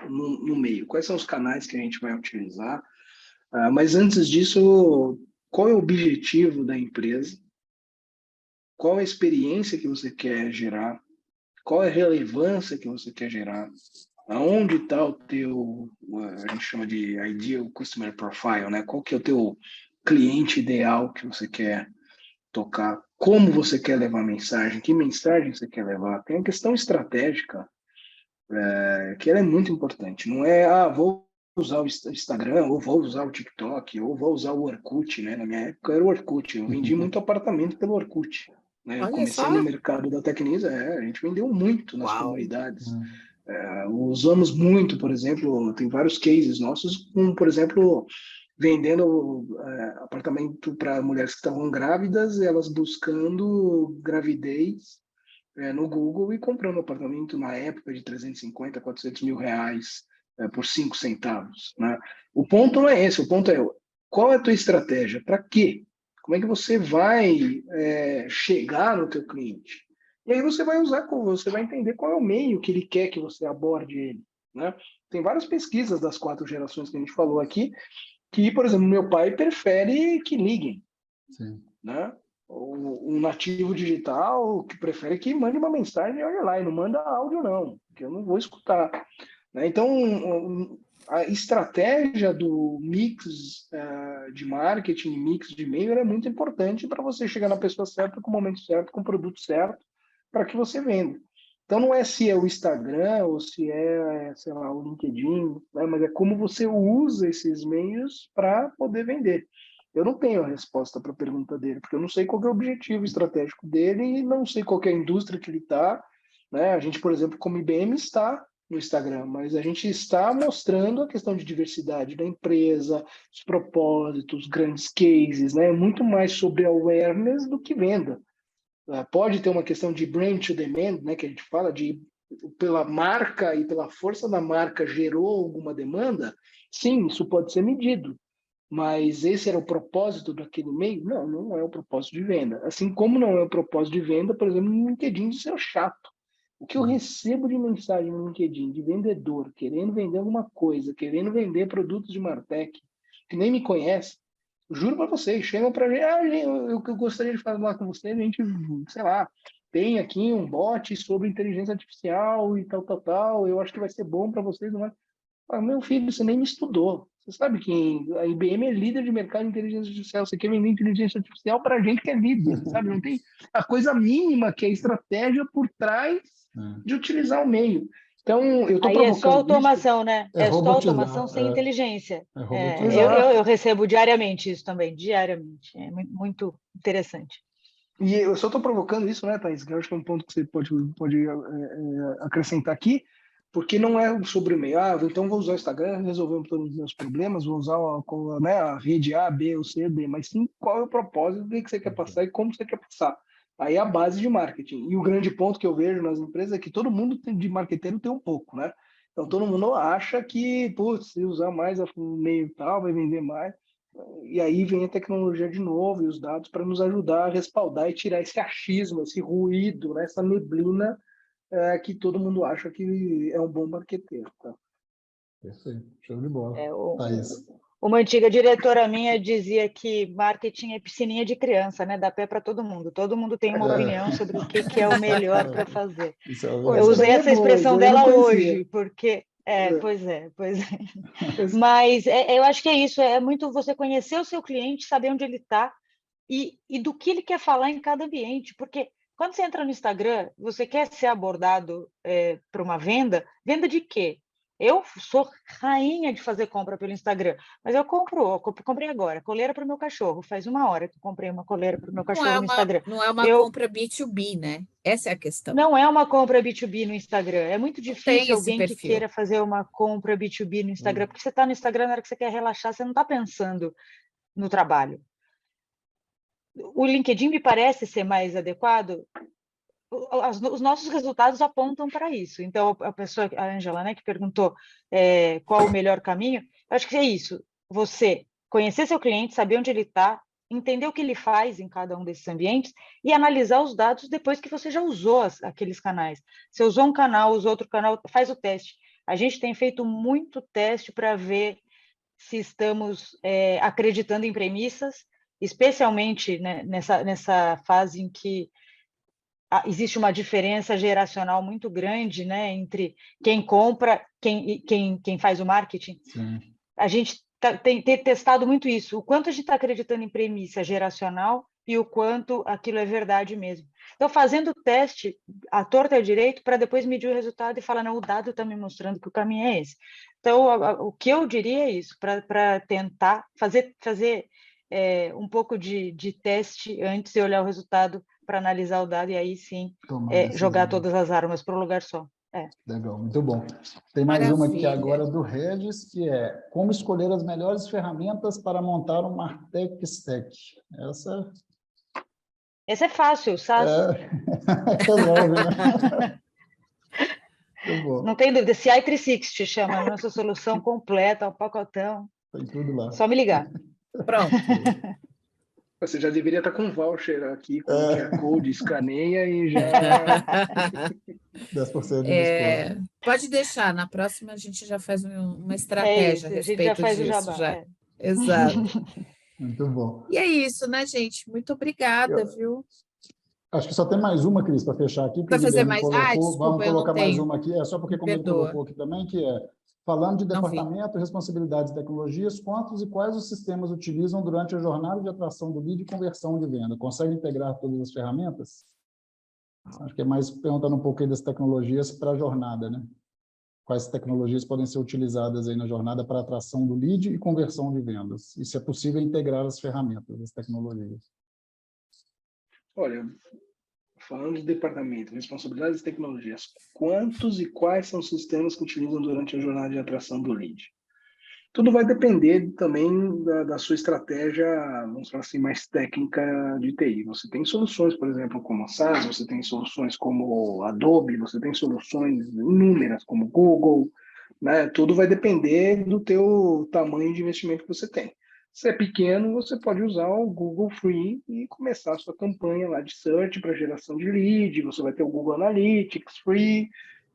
meio. Quais são os canais que a gente vai utilizar? Mas antes disso, qual é o objetivo da empresa? Qual a experiência que você quer gerar? Qual é a relevância que você quer gerar? Aonde está o teu, a gente chama de ideal customer profile, né? Qual que é o teu cliente ideal que você quer tocar? Como você quer levar a mensagem? Que mensagem você quer levar? Tem a questão estratégica, que ela é muito importante. Não é, vou usar o Instagram, ou vou usar o TikTok, ou vou usar o Orkut, né? Na minha época era o Orkut. Eu vendi muito apartamento pelo Orkut. Né? Eu Olha comecei só. no mercado da Tecnisa, a gente vendeu muito nas Uau. comunidades. Usamos muito, por exemplo, tem vários cases nossos, como, por exemplo, vendendo apartamento para mulheres que estavam grávidas, elas buscando gravidez no Google e comprando apartamento na época de 350, 400 mil reais por 5 centavos. Né? O ponto não é esse, o ponto é qual é a tua estratégia? Para quê? Como é que você vai chegar no teu cliente? E aí você vai usar, você vai entender qual é o meio que ele quer que você aborde ele. Né? Tem várias pesquisas das 4 gerações que a gente falou aqui, que, por exemplo, meu pai prefere que liguem. Sim. Né? Um nativo digital que prefere que mande uma mensagem e olha lá, e não manda áudio não, que eu não vou escutar. Né? Então, a estratégia do mix de marketing, mix de e-mail é muito importante para você chegar na pessoa certa, com o momento certo, com o produto certo, para que você venda. Então, não é se é o Instagram ou se é, sei lá, o LinkedIn, né? Mas é como você usa esses meios para poder vender. Eu não tenho a resposta para a pergunta dele, porque eu não sei qual é o objetivo estratégico dele e não sei qual é a indústria que ele está. Né? A gente, por exemplo, como IBM, está no Instagram, mas a gente está mostrando a questão de diversidade da empresa, os propósitos, grandes cases, né? Muito mais sobre awareness do que venda. Pode ter uma questão de brand to demand, né? Que a gente fala de pela marca e pela força da marca gerou alguma demanda. Sim, isso pode ser medido. Mas esse era o propósito daquele meio? Não, não é o propósito de venda. Assim como não é o propósito de venda, por exemplo, no LinkedIn, de ser chato. O que eu recebo de mensagem no LinkedIn de vendedor, querendo vender alguma coisa, querendo vender produtos de Martech, que nem me conhece, juro para vocês, chegam para mim, eu gostaria de falar com você, a gente, sei lá, tem aqui um bot sobre inteligência artificial e tal, tal, tal, eu acho que vai ser bom para vocês, não é? Meu filho, você nem me estudou. Você sabe que a IBM é líder de mercado de inteligência artificial. Você quer vender inteligência artificial para a gente que é líder, sabe? Não tem a coisa mínima que é a estratégia por trás de utilizar o meio. Então, eu estou Aí é só provocando isso. automação, né? É É só robotizar. automação sem inteligência. Robotizar. Eu recebo diariamente isso também, diariamente. É muito interessante. E eu só estou provocando isso, né, Thaís? Que eu acho que é um ponto que você pode acrescentar aqui, porque não é sobre o e-mail. Então vou usar o Instagram, resolver todos os meus problemas, vou usar a rede A, B ou C, D, mas sim qual é o propósito do que você quer passar e como você quer passar. Aí é a base de marketing. E o grande ponto que eu vejo nas empresas é que todo mundo de marqueteiro tem um pouco, né? Então todo mundo acha que, putz, se usar mais o meio e tal, vai vender mais. E aí vem a tecnologia de novo e os dados para nos ajudar a respaldar e tirar esse achismo, esse ruído, né? Essa neblina que todo mundo acha que é um bom marqueteiro. Tá? Perfeito, show de bola. Thaís. Uma antiga diretora minha dizia que marketing é piscininha de criança, né? Dá pé para todo mundo. Todo mundo tem uma opinião sobre o que é o melhor para fazer. Eu usei essa expressão dela hoje, porque pois é. Mas eu acho que é isso, é muito você conhecer o seu cliente, saber onde ele está e do que ele quer falar em cada ambiente, porque quando você entra no Instagram, você quer ser abordado para uma venda de quê? Eu sou rainha de fazer compra pelo Instagram, mas eu comprei agora, coleira para o meu cachorro. Faz 1 hora que eu comprei uma coleira para o meu cachorro no Instagram. Não é uma compra B2B, né? Essa é a questão. Não é uma compra B2B no Instagram. É muito difícil alguém que perfil. queira fazer uma compra B2B no Instagram, porque você está no Instagram na hora que você quer relaxar, você não está pensando no trabalho. O LinkedIn me parece ser mais adequado. Os nossos resultados apontam para isso. Então, a pessoa, a Angela, né, que perguntou qual o melhor caminho, eu acho que é isso. você conhecer seu cliente, saber onde ele está, entender o que ele faz em cada um desses ambientes e analisar os dados depois que você já usou aqueles canais. Você usou um canal, usou outro canal, faz o teste. A gente tem feito muito teste para ver se estamos acreditando em premissas, especialmente, né, nessa fase em que existe uma diferença geracional muito grande, né, entre quem compra, quem faz o marketing. Sim. A gente tem testado muito isso, o quanto a gente está acreditando em premissa geracional e o quanto aquilo é verdade mesmo. Então, fazendo o teste à torta e à direito, para depois medir o resultado e falar, não, o dado está me mostrando que o caminho é esse. Então, o que eu diria é isso, para tentar fazer um pouco de teste antes de olhar o resultado para analisar o dado e aí sim jogar todas as armas para um lugar só. Legal, muito bom. Tem mais uma aqui Maravilha. agora do Regis, que é como escolher as melhores ferramentas para montar um Martech Stack. Essa é fácil, SaaS. Resolve, né? Muito bom. Não tem dúvida, CI360 chama a nossa solução completa, o pacotão. Tem tudo lá. Só me ligar. Pronto. Você já deveria estar com um voucher aqui, com o QR Code, escaneia e já... 10% de desconto. Pode deixar, na próxima a gente já faz uma estratégia a respeito disso. A gente já faz o jabá. Exato. Muito bom. E é isso, né, gente? Muito obrigada, viu? Acho que só tem mais uma, Cris, para fechar aqui. Para fazer mais? Desculpa, vamos colocar mais uma aqui. É só porque, como ele colocou aqui também, que é falando de departamento, responsabilidades e tecnologias, quantos e quais os sistemas utilizam durante a jornada de atração do lead e conversão de venda? Consegue integrar todas as ferramentas? Acho que é mais perguntando um pouco aí das tecnologias para a jornada, né? Quais tecnologias podem ser utilizadas aí na jornada para atração do lead e conversão de vendas? E se é possível integrar as ferramentas, as tecnologias? Olha, falando de departamento, responsabilidades e tecnologias, quantos e quais são os sistemas que utilizam durante a jornada de atração do lead? Tudo vai depender também da sua estratégia, vamos falar assim, mais técnica de TI. Você tem soluções, por exemplo, como a SaaS, você tem soluções como Adobe, você tem soluções inúmeras como Google, né? Tudo vai depender do teu tamanho de investimento que você tem. Se é pequeno, você pode usar o Google Free e começar a sua campanha lá de search para geração de lead, você vai ter o Google Analytics Free,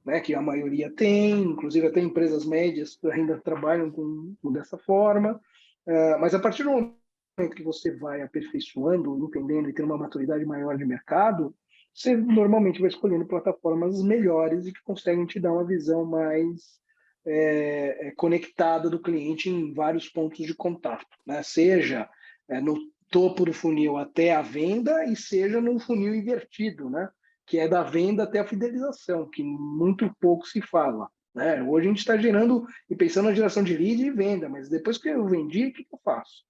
né, que a maioria tem, inclusive até empresas médias ainda trabalham dessa forma, mas a partir do momento que você vai aperfeiçoando, entendendo e tendo uma maturidade maior de mercado, você normalmente vai escolhendo plataformas melhores e que conseguem te dar uma visão mais conectada do cliente em vários pontos de contato, né? Seja no topo do funil até a venda e seja no funil invertido, né? Que é da venda até a fidelização, que muito pouco se fala, né? Hoje a gente está gerando e pensando na geração de lead e venda, mas depois que eu vendi, o que eu faço?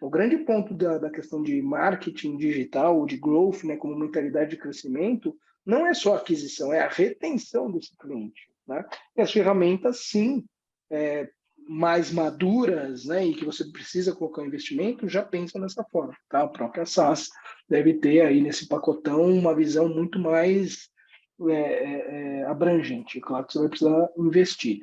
O grande ponto da questão de marketing digital, de growth, né, como mentalidade de crescimento, não é só a aquisição, é a retenção desse cliente, né? E as ferramentas, sim, mais maduras, né, e que você precisa colocar um investimento, já pensam dessa forma, tá? A própria SaaS deve ter aí nesse pacotão uma visão muito mais abrangente. Claro que você vai precisar investir.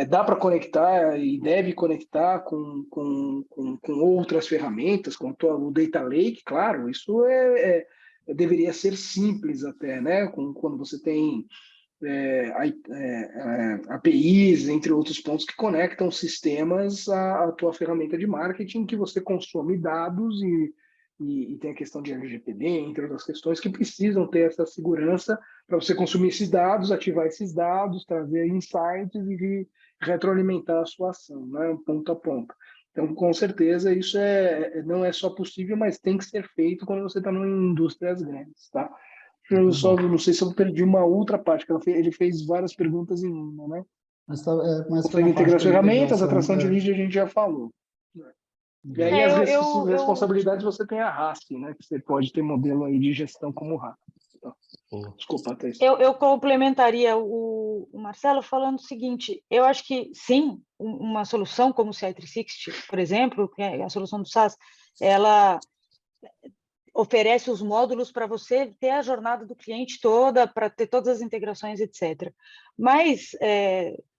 Dá para conectar e deve conectar com outras ferramentas, com o Data Lake, claro, isso deveria ser simples até, né? Quando você tem APIs, entre outros pontos, que conectam sistemas à tua ferramenta de marketing, que você consome dados e tem a questão de LGPD, entre outras questões, que precisam ter essa segurança para você consumir esses dados, ativar esses dados, trazer insights e retroalimentar a sua ação, né, ponto a ponto. Então, com certeza, isso não é só possível, mas tem que ser feito quando você está em indústrias grandes, tá? Eu só não sei se eu perdi uma outra parte, que ele fez várias perguntas em uma, né? Mas Consegue integrar as ferramentas, atração de lead a gente já falou. E aí as responsabilidades você tem a RASP, né? Que você pode ter modelo aí de gestão como RASP. Desculpa, Thaís. Eu complementaria o Marcelo falando o seguinte, eu acho que sim, uma solução como o CI360, por exemplo, que é a solução do SaaS, ela oferece os módulos para você ter a jornada do cliente toda, para ter todas as integrações, etc. Mas,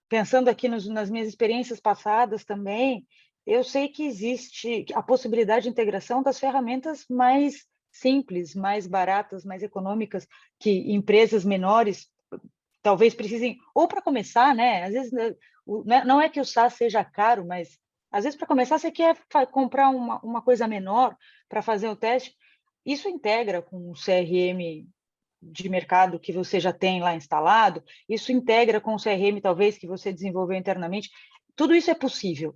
pensando aqui nas minhas experiências passadas também, eu sei que existe a possibilidade de integração das ferramentas mais simples, mais baratas, mais econômicas, que empresas menores talvez precisem, ou para começar, né? Às vezes não é que o SaaS seja caro, mas às vezes para começar você quer comprar uma coisa menor para fazer o teste. Isso integra com o CRM de mercado que você já tem lá instalado, isso integra com o CRM talvez que você desenvolveu internamente. Tudo isso é possível,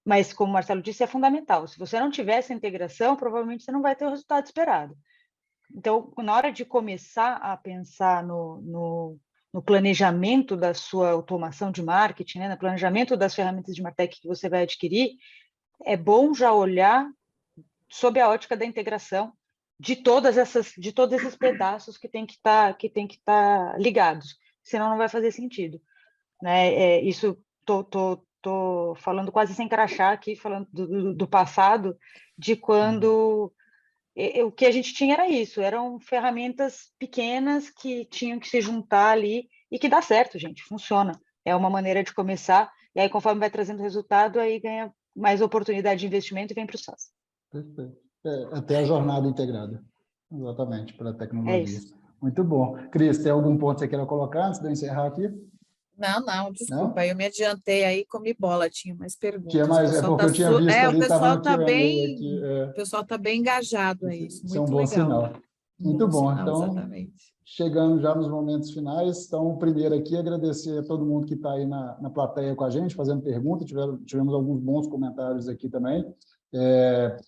mas como o Marcelo disse, é fundamental. Se você não tiver essa integração, provavelmente você não vai ter o resultado esperado. Então, na hora de começar a pensar no planejamento da sua automação de marketing, né, no planejamento das ferramentas de martech que você vai adquirir, é bom já olhar sob a ótica da integração de todos esses pedaços que tem que estar ligados, senão não vai fazer sentido, né? Isso tô falando quase sem crachá aqui, falando do passado, de quando o que a gente tinha era isso, eram ferramentas pequenas que tinham que se juntar ali e que dá certo, gente, funciona. É uma maneira de começar, e aí conforme vai trazendo resultado, aí ganha mais oportunidade de investimento e vem para o SaaS. Perfeito. Até a jornada integrada, exatamente, para a É tecnologia. isso. Muito bom. Cris, tem algum ponto que você queira colocar antes de eu encerrar aqui? Não, desculpa, Não? eu me adiantei aí, comi bola, tinha mais Tinha perguntas. O mais, é pessoal porque eu tinha visto o ali, estava pessoal no tá Q&A bem, aqui. o pessoal tá bem engajado, é isso, Isso é um muito bom legal. sinal. Um Muito bom bom. sinal, Então, exatamente. chegando já nos momentos finais, então, primeiro aqui, agradecer a todo mundo que está aí na plateia com a gente, fazendo perguntas, tivemos alguns bons comentários aqui também.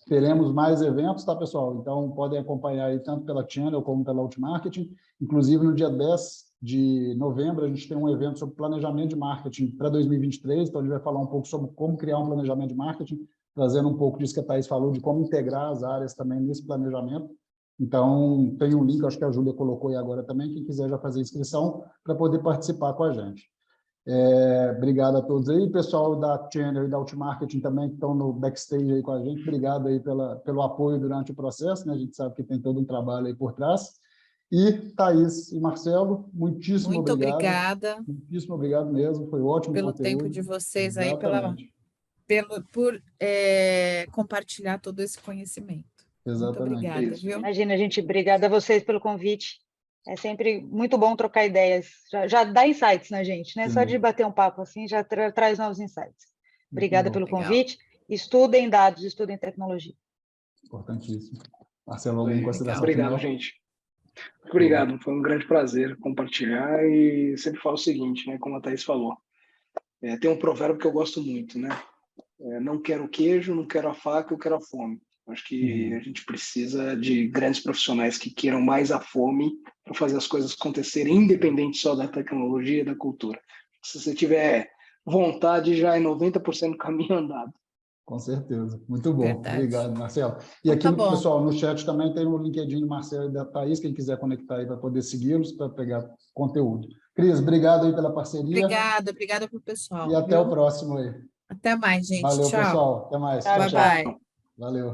Teremos mais eventos, tá, pessoal? Então, podem acompanhar aí tanto pela Channel como pela Outmarketing. Inclusive, no dia 10 de novembro, a gente tem um evento sobre planejamento de marketing para 2023, então a gente vai falar um pouco sobre como criar um planejamento de marketing, trazendo um pouco disso que a Thaís falou, de como integrar as áreas também nesse planejamento. Então, tem um link, acho que a Júlia colocou aí agora também, quem quiser já fazer inscrição para poder participar com a gente. Obrigado a todos aí, pessoal da Channel e da Outmarketing também que estão no backstage aí com a gente, obrigado aí pelo apoio durante o processo, né? A gente sabe que tem todo um trabalho aí por trás. E Thaís e Marcelo, muitíssimo Muito obrigado. obrigada. Muitíssimo obrigado mesmo, foi ótimo pelo conteúdo. tempo de vocês aí, Exatamente. por compartilhar todo esse conhecimento. Exatamente. Muito obrigada, Isso. viu? Imagina, gente, obrigada a vocês pelo convite. É sempre muito bom trocar ideias. Já dá insights na gente, né? Sim. Só de bater um papo assim já traz novos insights. Obrigada pelo Legal. convite. Estudem dados, estudem tecnologia. Importantíssimo. Marcelo, alguma consideração Obrigado, final? gente. Obrigado, foi um grande prazer compartilhar e sempre falo o seguinte, né? Como a Thaís falou, tem um provérbio que eu gosto muito, né? Não quero queijo, não quero a faca, eu quero a fome. Acho que a gente precisa de grandes profissionais que queiram mais a fome para fazer as coisas acontecerem, independente só da tecnologia e da cultura. Se você tiver vontade, já é 90% do caminho andado. Com certeza. Muito bom. Verdade. Obrigado, Marcelo. E Então, aqui, tá bom. pessoal, no chat também tem o LinkedIn do Marcelo e da Thaís, quem quiser conectar aí para poder segui-los, para pegar conteúdo. Cris, obrigado aí pela parceria. Obrigada pro pessoal. E até viu? o próximo aí. Até mais, gente. Valeu, Tchau. pessoal. Até mais. Tchau, Tchau, tchau. tchau. Valeu.